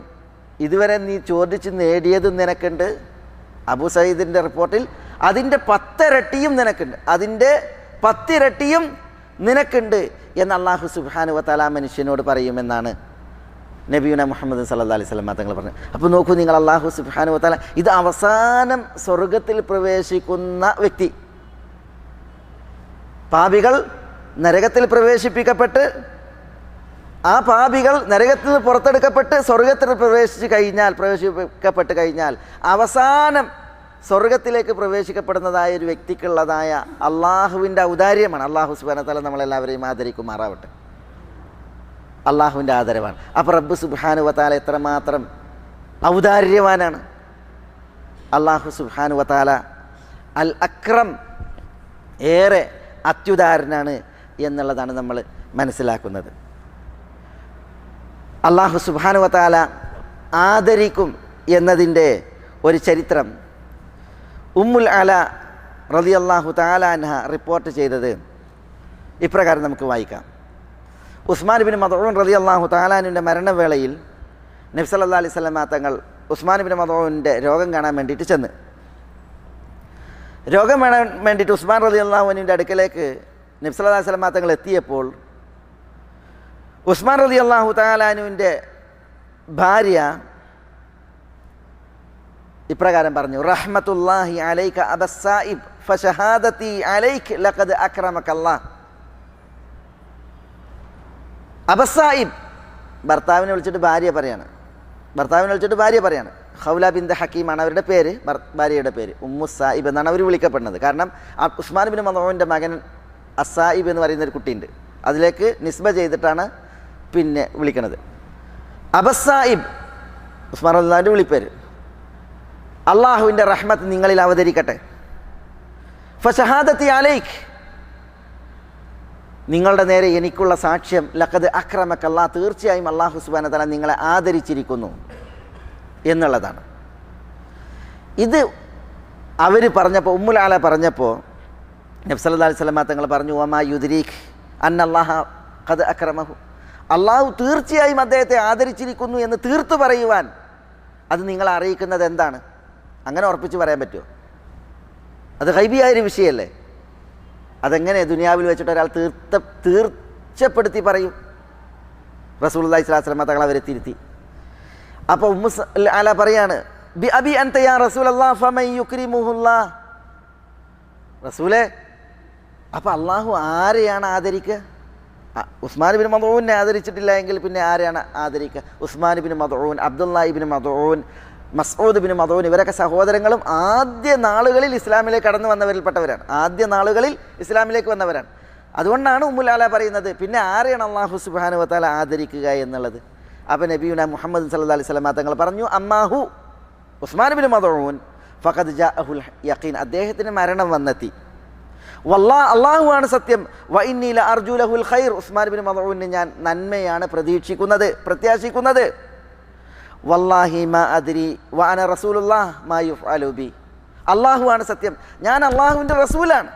ഇതുവരെ നീ ചോദിച്ച് നേടിയതും നിനക്കുണ്ട്. അബൂ സഈദിൻ്റെ റിപ്പോർട്ടിൽ അതിൻ്റെ 10 ഇരട്ടിയും നിനക്കുണ്ട്, അതിൻ്റെ 10 ഇരട്ടിയും നിനക്കുണ്ട് എന്ന് അല്ലാഹു സുബ്ഹാനഹു വ തആല മനുഷ്യനോട് പറയുമെന്നാണ് നബിയുന മുഹമ്മദ് സല്ലല്ലാഹു അലൈഹി വസല്ലം തങ്ങൾ പറഞ്ഞത്. അപ്പോൾ നോക്കൂ നിങ്ങൾ, അല്ലാഹു സുബ്ഹാനഹു വ തആല ഇത് അവസാനം സ്വർഗത്തിൽ പ്രവേശിക്കുന്ന വ്യക്തി. പാപികൾ നരകത്തിൽ പ്രവേശിപ്പിക്കപ്പെട്ട്, ആ പാപികൾ നരകത്തിൽ നിന്ന് പുറത്തെടുക്കപ്പെട്ട് സ്വർഗത്തിൽ പ്രവേശിക്കപ്പെട്ട് കഴിഞ്ഞാൽ അവസാനം സ്വർഗത്തിലേക്ക് പ്രവേശിക്കപ്പെടുന്നതായ ഒരു വ്യക്തിക്കുള്ളതായ അള്ളാഹുവിൻ്റെ ഔദാര്യമാണ്. അള്ളാഹു സുബ്ഹാനഹു വ തആല നമ്മളെല്ലാവരെയും ആദരിക്കുമാറാവട്ടെ. അള്ളാഹുവിൻ്റെ ആദരവാണ്. അപ്പോൾ റബ്ബ് സുബ്ഹാനഹു വ തആല എത്രമാത്രം ഔദാര്യവാനാണ്. അള്ളാഹു സുബ്ഹാനഹു വ തആല അൽ അക്രം, ഏറെ അത്യുദാരനാണ് എന്നുള്ളതാണ് നമ്മൾ മനസ്സിലാക്കുന്നത്. അള്ളാഹു സുബ്ഹാനഹു വ തആല ആദരിക്കും എന്നതിൻ്റെ ഒരു ചരിത്രം ഉമ്മുൽ അല റളിയല്ലാഹു തആല അൻഹ റിപ്പോർട്ട് ചെയ്തത് ഇപ്രകാരം നമുക്ക് വായിക്കാം. ഉസ്മാൻ ഇബ്നു മദ്ഊൻ റളിയല്ലാഹു തആല അൻഹുവിൻ്റെ മരണവേളയിൽ നബി സല്ലല്ലാഹു അലൈഹി വസല്ലം തങ്ങൾ ഉസ്മാൻ ഇബ്നു മദ്ഊനിൻ്റെ രോഗം കാണാൻ വേണ്ടിയിട്ട് ചെന്ന്, രോഗം കാണാൻ വേണ്ടിയിട്ട് ഉസ്മാൻ റളിയല്ലാഹു അൻഹുവിൻ്റെ അടുക്കലേക്ക് നബി സല്ലല്ലാഹു അലൈഹി വസല്ലം തങ്ങൾ എത്തിയപ്പോൾ ഉസ്മാൻ റളിയല്ലാഹു തആല അൻഹുവിൻ്റെ ഭാര്യ ഇപ്രകാരം പറഞ്ഞു, റഹ്മത്തുല്ലാഹി അലൈക അബസ്സായിബ് ഫശഹാദതി അലൈക ലഖദ് അക്രമകല്ലാഹ്. അബസ്സായിബ് ഭർത്താവിനെ വിളിച്ചിട്ട് ഭാര്യ പറയാണ്, ഖൗല ബിൻത് ഹക്കീമാണ് അവരുടെ പേര്, ഭാര്യയുടെ പേര്. ഉമ്മു സായിബ് എന്നാണ് അവർ വിളിക്കപ്പെടുന്നത്. കാരണം ഉസ്മാൻ ഇബ്നു മദ്ഊന്റെ മകൻ അസ്സായിബ് എന്ന് പറയുന്നൊരു കുട്ടിയുണ്ട്, അതിലേക്ക് നിസ്ബ ചെയ്തിട്ടാണ് പിന്നെ വിളിക്കുന്നത്. അബസ്സായിബ് ഉസ്മാൻ റളിയല്ലാഹുവിൻ്റെ വിളിപ്പേര്. അള്ളാഹുവിൻ്റെ റഹ്മത്ത് നിങ്ങളിൽ അവതരിക്കട്ടെ. ഫശഹാദത്തി അലൈക്, നിങ്ങളുടെ നേരെ എനിക്കുള്ള സാക്ഷ്യം, ലഖദ് അക്രമകല്ലാഹ്, തീർച്ചയായും അല്ലാഹു സുബ്ഹാനഹു വ തആല നിങ്ങളെ ആദരിച്ചിരിക്കുന്നു എന്നുള്ളതാണ്. ഇത് അവർ പറഞ്ഞപ്പോൾ, ഉമ്മുൽ അല പറഞ്ഞപ്പോൾ നബി സല്ലല്ലാഹു അലൈഹി വസല്ലം തങ്ങൾ പറഞ്ഞു, വമാ യുദ്രീക് അന്നല്ലാഹ ഖദ് അക്രമഹു, അള്ളാഹു തീർച്ചയായും അദ്ദേഹത്തെ ആദരിച്ചിരിക്കുന്നു എന്ന് തീർത്തു പറയുവാൻ അത് നിങ്ങളെ അറിയിക്കുന്നത് എന്താണ്? അങ്ങനെ ഉറപ്പിച്ച് പറയാൻ പറ്റുമോ? അത് ഗൈബിയായൊരു വിഷയമല്ലേ. അതെങ്ങനെ ദുനിയാവിൽ വെച്ചിട്ട് ഒരാൾ തീർച്ചപ്പെടുത്തി പറയും? റസൂലുള്ളാഹി സ്വല്ലല്ലാഹു അലൈഹി വസല്ലം തങ്ങൾ അവരെ തിരുത്തി. അപ്പോൾ ഉമ്മു അല പറയാണ്, ബി അബി അൻത യാ റസൂലല്ലാഹ് ഫമൻ യുക്രിമുഹുല്ലാഹ്, റസൂലേ അപ്പോൾ അള്ളാഹു ആരെയാണ് ആദരിക്കുക? ഉസ്മാൻ ബിൻ മദ്ഊനെ ആദരിച്ചിട്ടില്ല എങ്കിൽ പിന്നെ ആരെയാണ് ആദരിക്കുക? ഉസ്മാൻ ബിൻ മദ്ഊൻ, അബ്ദുള്ള ഇബ്നു മദ്ഊൻ, മസ്ഊദ് ബിൻ മദ്ഊൻ, ഇവരൊക്കെ സഹോദരങ്ങളും ആദ്യ നാളുകളിൽ ഇസ്ലാമിലേക്ക് കടന്നു വന്നവരിൽപ്പെട്ടവരാണ്. ആദ്യ നാളുകളിൽ ഇസ്ലാമിലേക്ക് വന്നവരാണ്. അതുകൊണ്ടാണ് ഉമ്മുൽ അല പറയുന്നത് പിന്നെ ആരെയാണ് അല്ലാഹു സുബ്ഹാനഹു വ തആല ആദരിക്കുക എന്നുള്ളത്. അപ്പോൾ നബിയുന മുഹമ്മദ് സല്ലല്ലാഹു അലൈഹി വസല്ലം തങ്ങൾ പറഞ്ഞു, അമ്മാഹു ഉസ്മാൻ ബിൻ മദ്ഊൻ ഫഖദ് ജാഅഹുൽ യഖീൻ, അദ്ദേഹത്തിന് മരണം വന്നെത്തി. അള്ളാഹുവാണ് സത്യം. വ ഇന്നി ലഅർജു ലഹുൽ ഖൈർ, ഉസ്മാൻ ബിൻ മദ്ഊന് ഞാൻ നന്മയാണ് പ്രതീക്ഷിക്കുന്നത്, പ്രത്യാശിക്കുന്നത്. വല്ലാഹി മാ അദ്രി വ അന റസൂലുള്ളാഹ് മാ യുഫ്അലു ബി, അള്ളാഹുവാണ് സത്യം, ഞാൻ അള്ളാഹുവിൻ്റെ റസൂലാണ്,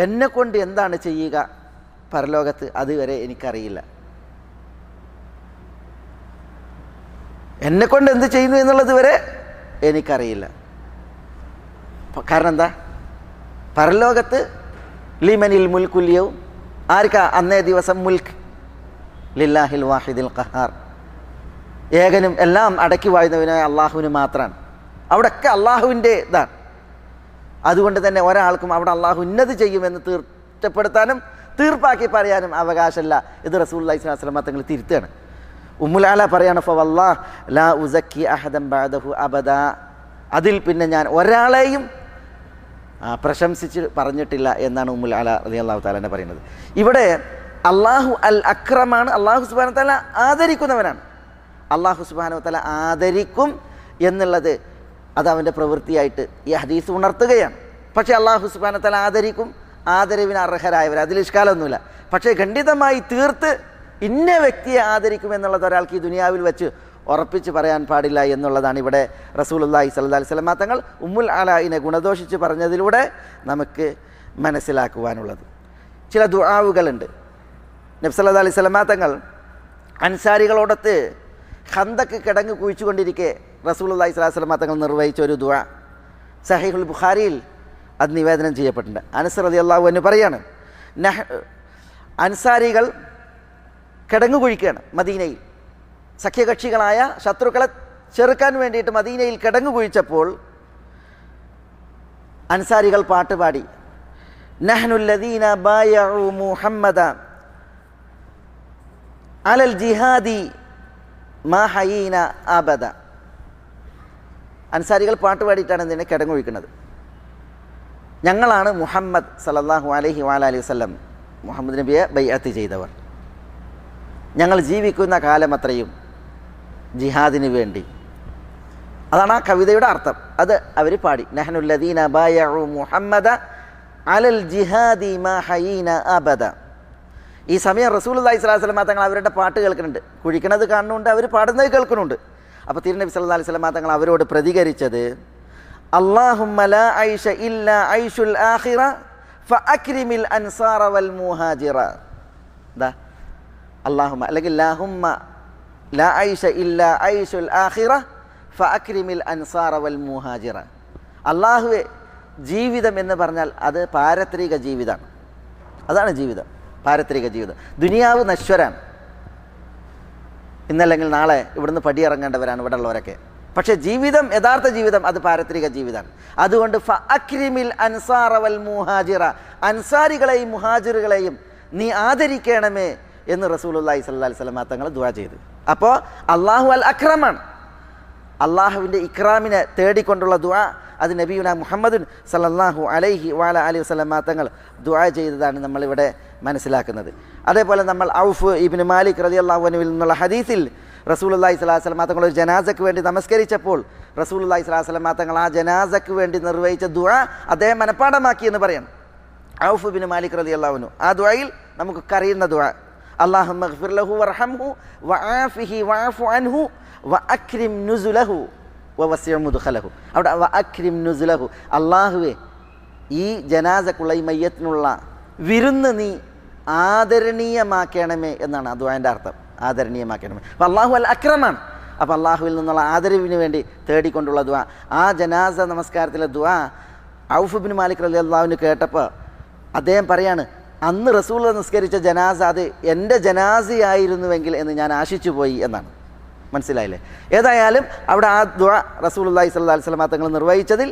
എന്നെക്കൊണ്ട് എന്താണ് ചെയ്യുക പരലോകത്ത് അതുവരെ എനിക്കറിയില്ല. എന്നെക്കൊണ്ട് എന്ത് ചെയ്യുന്നു എന്നുള്ളത് വരെ എനിക്കറിയില്ല. കാരണം എന്താ? പരലോകത്ത് ലിമനിൽ മുൽക്കുല്യവും, ആർക്കാ അന്നേ ദിവസം മുൽക്ക്? ലില്ലാഹിൽ വാഹിദിൽ ഖഹാർ, ഏകനും എല്ലാം അടക്കി വാഴുന്നവനായ അള്ളാഹുവിന് മാത്രമാണ്. അവിടെയൊക്കെ അള്ളാഹുവിൻ്റെ ഇതാണ്. അതുകൊണ്ട് തന്നെ ഒരാൾക്കും അവിടെ അള്ളാഹു ഇന്നത് ചെയ്യുമെന്ന് തീർച്ചപ്പെടുത്താനും തീർപ്പാക്കി പറയാനും അവകാശമല്ല. ഇത് റസൂലുള്ളാഹി സ്വല്ലല്ലാഹു അലൈഹി വസല്ലം തങ്ങൾ തിരുത്താണ്. ഉമ്മുൽ അല പറയാണ്, ഫവല്ലാഹ് ലാ ഉസക്കി അഹദൻ ബഅദഹു അബദാ, അതിൽ പിന്നെ ഞാൻ ഒരാളെയും പ്രശംസിച്ച് പറഞ്ഞിട്ടില്ല എന്നാണ് ഉമ്മുൽ അല റളിയല്ലാഹു തആല പറയുന്നത്. ഇവിടെ അള്ളാഹു അൽ അക്രമാണ്, അള്ളാഹു സുബ്ഹാനഹു വ തആല ആദരിക്കുന്നവനാണ്. അള്ളാഹു സുബ്ഹാനഹു വ തആല ആദരിക്കും എന്നുള്ളത് അത് അവൻ്റെ പ്രവൃത്തിയായിട്ട് ഈ ഹദീസ് ഉണർത്തുകയാണ്. പക്ഷേ അള്ളാഹു സുബ്ഹാനഹു വ തആല ആദരിക്കും, ആദരവിന് അർഹരായവർ, അതിൽ ഇഷ്കാലമൊന്നുമില്ല. പക്ഷേ ഖണ്ഡിതമായി തീർത്ത് ഇന്ന വ്യക്തിയെ ആദരിക്കും എന്നുള്ളത് ഒരാൾക്ക് ഈ ദുനിയാവിൽ വെച്ച് ഉറപ്പിച്ച് പറയാൻ പാടില്ല എന്നുള്ളതാണ് ഇവിടെ റസൂലുള്ളാഹി സ്വല്ലല്ലാഹി അലൈഹി വസല്ലം തങ്ങൾ ഉമ്മുൽ അലായിനെ ഗുണദോഷിച്ച് പറഞ്ഞതിലൂടെ നമുക്ക് മനസ്സിലാക്കുവാനുള്ളത്. ചില ദുആവുകളുണ്ട്. നബി സല്ലല്ലാഹി അലൈഹി വസല്ലം തങ്ങൾ അൻസാരികളോടൊത്ത് ഖന്തക്ക് കിടങ്ങ് കുഴിച്ചുകൊണ്ടിരിക്കെ റസൂലുള്ളാഹി സ്വല്ലല്ലാഹി അലൈഹി വസല്ലം തങ്ങൾ നിർവഹിച്ച ഒരു ദുആ സഹീഹുൽ ബുഖാരിയിൽ അത് നിവേദനം ചെയ്യപ്പെട്ടിട്ടുണ്ട്. അനസ് റളിയല്ലാഹു അൻഹു പറയാണ്, അൻസാരികൾ കിടങ്ങു കുഴിക്കുകയാണ് മദീനയിൽ. സഖ്യകക്ഷികളായ ശത്രുക്കളെ ചെറുക്കാൻ വേണ്ടിയിട്ട് മദീനയിൽ കിടങ്ങു കുഴിച്ചപ്പോൾ അൻസാരികൾ പാട്ടുപാടി, നഹ്നുല്ലദീന ബായഉ മുഹമ്മദ അലൽ ജിഹാദി മാ ഹയീന അബദ. അൻസാരികൾ പാട്ടുപാടിയിട്ടാണ് ഇതിനെ കിടങ്ങു കുഴിക്കുന്നത്. ഞങ്ങളാണ് മുഹമ്മദ് സല്ലല്ലാഹു അലൈഹി വഅലൈഹി വസല്ലം, മുഹമ്മദ് നബിയെ ബൈഅത്ത് ചെയ്തവർ, ഞങ്ങൾ ജീവിക്കുന്ന കാലമത്രയും ജിഹാദിന് വേണ്ടി. അതാണ് ആ കവിതയുടെ അർത്ഥം. അത് അവർ പാടി, നഹ്നുല്ലദീന ബായഉ മുഹമ്മദ അലൽ ജിഹാദി മാ ഹയീന അബദ. ഈ സമയം റസൂലുള്ളാഹി സ്വല്ലല്ലാഹി അലൈഹി വസല്ലം തങ്ങൾ അവരുടെ പാട്ട് കേൾക്കുന്നുണ്ട്, കുഴിക്കണത് കാണുന്നുണ്ട്, അവർ പാടുന്നത് കേൾക്കുന്നുണ്ട്. അപ്പോൾ തിരുനബി സല്ലല്ലാഹി അലൈഹി വസല്ലം തങ്ങൾ അവരോട് പ്രതികരിച്ചത്, അല്ലാഹുമ്മ ലാ ഐഷ ഇല്ലാ ഐഷുൽ ആഖിറ ഫഅക്രിമിൽ അൻസാറ വൽ മുഹാജിറ. ദാ അല്ലാഹുമ്മ അല്ലെങ്കിൽ ലാഹുമ്മ ലാ ഐഷ ഇല്ലാ ഐഷുൽ ആഖിറ ഫഅക്രിമിൽ അൻസാറ വൽ മുഹാജിറ. അല്ലാഹുവേ, ജീവിതം എന്ന് പറഞ്ഞാൽ അത് പാരത്രിക ജീവിതമാണ്. അതാണ് ജീവിതം, പാരത്രിക ജീവിതം. ദുനിയാവ് നശ്വരാണ്, ഇന്നല്ലെങ്കിൽ നാളെ ഇവിടുന്ന് പടിയിറങ്ങേണ്ടവരാണ് ഇവിടെ ഉള്ളവരൊക്കെ. പക്ഷേ ജീവിതം, യഥാർത്ഥ ജീവിതം അത് പാരത്രിക ജീവിതമാണ്. അതുകൊണ്ട് ഫഅക്രിമിൽ അൻസാറ വൽ മുഹാജിറ, അൻസാരികളെയും മുഹാജിറുകളെയും നീ ആദരിക്കണമേ എന്ന് റസൂലുള്ളാഹി സ്വല്ലല്ലാഹി അലൈഹി വസല്ലം തങ്ങൾ ദുആ ചെയ്തു. അപ്പോൾ അല്ലാഹു അൽ അക്രമാണ്, അള്ളാഹുവിൻ്റെ ഇക്രാമിനെ തേടിക്കൊണ്ടുള്ള ദുആ. അത് നബിയുന മുഹമ്മദ് സല്ലല്ലാഹു അലൈഹി വഅലൈഹി വസല്ലം തങ്ങൾ ദുആ ചെയ്തതാണ് നമ്മളിവിടെ മനസ്സിലാക്കുന്നത്. അതേപോലെ നമ്മൾ ഔഫ് ഇബ്നു മാലിക് റളിയല്ലാഹു അൻഹുവിൽ നിന്നുള്ള ഹദീസിൽ റസൂലുള്ളാഹി സ്വല്ലല്ലാഹി അലൈഹി വസല്ലം തങ്ങൾ ഒരു ജനാസയ്ക്ക് വേണ്ടി നമസ്കരിച്ചപ്പോൾ റസൂലുള്ളാഹി സ്വല്ലല്ലാഹി അലൈഹി വസല്ലം തങ്ങൾ ആ ജനാസയ്ക്ക് വേണ്ടി നിർവഹിച്ച ദുആ അദ്ദേഹം മനഃപ്പാഠമാക്കി എന്ന് പറയണം. ഔഫ് ഇബ്നു മാലിക് റളിയല്ലാഹു അൻഹു ആ ദുആയിൽ നമുക്കൊക്കെ അറിയുന്ന ദുആ, അല്ലാഹുമ്മ ഗ്ഫിർ ലഹു വർഹംഹു വആഫിഹി വഅഫു അൻഹു വഅക്രിം നുസുലഹു വവസ്സിഅ മുദ്ഖലഹു. അവിടെ വഅക്രിം നുസുലഹു, അല്ലാഹുവേ ഈ ജനാസക്കുള്ള ഈ മയ്യത്തിനുള്ള വിരുന്ന് നീ ആദരണീയമാക്കണമേ എന്നാണ് ആ ദുആൻ്റെ അർത്ഥം. ആദരണീയമാക്കണമേ. അപ്പോൾ അല്ലാഹു അൽ അക്രമാണ്. അപ്പോൾ അള്ളാഹുവിൽ നിന്നുള്ള ആദരവിന് വേണ്ടി തേടിക്കൊണ്ടുള്ള ദുആ, ആ ജനാസ നമസ്കാരത്തിലെ ദുആ ഔഫ് ഇബ്നു മാലിക് റളിയല്ലാഹു അൻഹു കേട്ടപ്പോൾ അദ്ദേഹം പറയാണ്, അന്ന് റസൂൽ നിസ്കരിച്ച ജനാസ അത് എൻ്റെ ജനാസയായിരുന്നുവെങ്കിൽ എന്ന് ഞാൻ ആശിച്ചു പോയി എന്നാണ്. മനസ്സിലായില്ലേ? ഏതായാലും അവിടെ ആ ദുആ റസൂലുള്ളാഹി സ്വല്ലല്ലാഹി അലൈഹി വസല്ലം തങ്ങൾ നിർവഹിച്ചതിൽ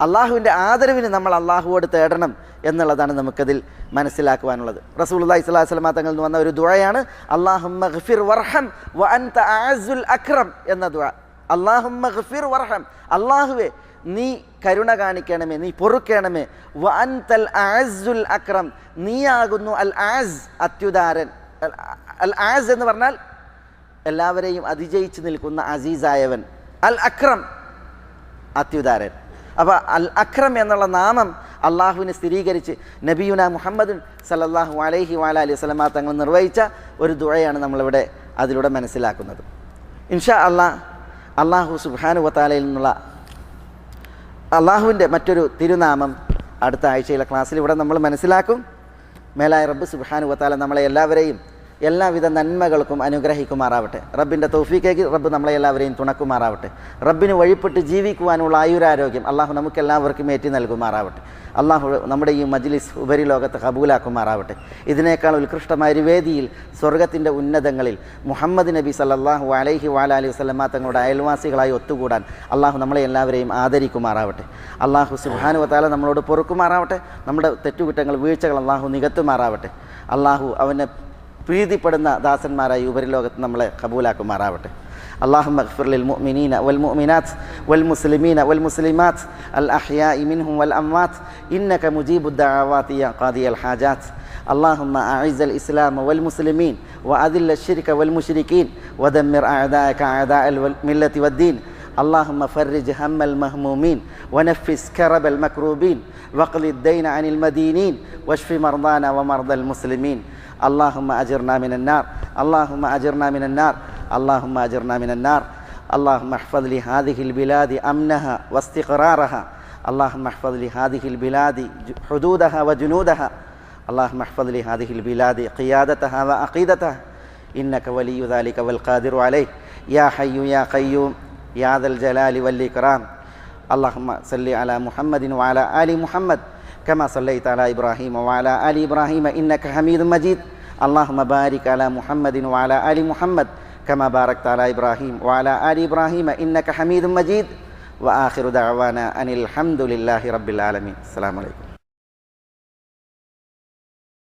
അള്ളാഹുവിൻ്റെ ആദരവിന് നമ്മൾ അള്ളാഹുവോട് തേടണം എന്നുള്ളതാണ് നമുക്കതിൽ മനസ്സിലാക്കുവാനുള്ളത്. റസൂലുള്ളാഹി സ്വല്ലല്ലാഹു അലൈഹി വസല്ലം തങ്ങളിൽ നിന്ന് വന്ന ഒരു ദുആയാണ് അല്ലാഹുമ്മ ഗ്ഫിർ വർഹം വ അൻത അഅസ്സുൽ അക്രം എന്ന ദുആ. അല്ലാഹുമ്മ ഗ്ഫിർ വർഹം, അള്ളാഹുവേ നീ കരുണ കാണിക്കണമേ, നീ പൊറുക്കണമേ. വ അൻതൽ അഅസ്സുൽ അക്രം, നീയാകുന്നു അൽ ആസ്, അത്യുദാരൻ. അൽ ആസ് എന്ന് പറഞ്ഞാൽ എല്ലാവരെയും അതിജയിച്ച് നിൽക്കുന്ന അസീസായവൻ. അൽ അക്രം, അത്യുദാരൻ. അപ്പോൾ അൽ അക്രം എന്നുള്ള നാമം അള്ളാഹുവിനെ സ്ഥിരീകരിച്ച് നബിയുന മുഹമ്മദ് സല്ലല്ലാഹു അലൈഹി വഅലൈഹി വസല്ലമ തങ്ങൾ നിർവഹിച്ച ഒരു ദുആയാണ് നമ്മളിവിടെ അതിലൂടെ മനസ്സിലാക്കുന്നത്. ഇൻഷാ അള്ളാഹു സുബ്ഹാനഹു വ തആലയിൽ നിന്നുള്ള അള്ളാഹുവിൻ്റെ മറ്റൊരു തിരുനാമം അടുത്ത ആഴ്ചയിലെ ക്ലാസ്സിൽ ഇവിടെ നമ്മൾ മനസ്സിലാക്കും. മേലായ റബ്ബ് സുബ്ഹാനഹു വ തആല നമ്മളെ എല്ലാവരെയും എല്ലാവിധ നന്മകൾക്കും അനുഗ്രഹിക്കുമാറാവട്ടെ. റബ്ബിൻ്റെ തൗഫീഖേക്ക് റബ്ബ് നമ്മളെ എല്ലാവരെയും തുണക്കുമാറാവട്ടെ. റബ്ബിന് വഴിപ്പെട്ട് ജീവിക്കുവാനുള്ള ആയുരാരോഗ്യം അള്ളാഹു നമുക്കെല്ലാവർക്കും ഏറ്റി നൽകുമാറാവട്ടെ. അള്ളാഹു നമ്മുടെ ഈ മജ്ലിസ് ഉപരിലോകത്ത് കബൂലാക്കുമാറാവട്ടെ. ഇതിനേക്കാൾ ഉത്കൃഷ്ടമായ ഒരു വേദിയിൽ സ്വർഗത്തിൻ്റെ ഉന്നതങ്ങളിൽ മുഹമ്മദ് നബി സല്ലല്ലാഹു അലൈഹി വഅലൈഹി വസല്ലമ തങ്ങളുടെ അയൽവാസികളായി ഒത്തുകൂടാൻ അള്ളാഹു നമ്മളെ എല്ലാവരെയും ആദരിക്കുമാറാവട്ടെ. അള്ളാഹു സുബ്ഹാനഹു വ തആല നമ്മളോട് പൊറുക്കുമാറാവട്ടെ. നമ്മുടെ തെറ്റുകുറ്റങ്ങൾ വീഴ്ചകൾ അള്ളാഹു നികത്തുമാറാവട്ടെ. അള്ളാഹു അവനെ പ്രീതിപ്പെടുന്ന ദാസന്മാരായി ഉപരിലോകത്ത് നമ്മളെ കബൂലാക്കുമാറാവട്ടെ. اللهم اغفر للمؤمنين والمؤمنات والمسلمين والمسلمات الأحياء منهم والأموات إنك مجيب الدعوات يا قاضي الحاجات. اللهم أعز الإسلام والمسلمين وأذل الشرك والمشركين ودمر أعداءك أعداء الملة والدين. اللهم فرج هم المهمومين ونفس كرب المكروبين واقض الدين عن المدينين واشف مرضانا ومرضى المسلمين. اللهم أجرنا من النار، اللهم أجرنا من النار، اللهم أجرنا من النار. اللهم احفظ لهذه البلاد أمنها واستقرارها. اللهم احفظ لهذه البلاد حدودها وجنودها. اللهم احفظ لهذه البلاد قيادتها وعقيدتها إنك ولي ذلك والقادر عليه. يا حي يا قيوم يا ذا الجلال والإكرام. اللهم صل على محمد وعلى آل محمد كما صليت على إبراهيم وعلى آل إبراهيم إنك حميد مجيد. اللهم بارك على محمد وعلى آل محمد كما باركت على إبراهيم وعلى آل إبراهيم إنك حميد مجيد. وآخر دعوانا أن الحمد لله رب العالمين. السلام عليكم.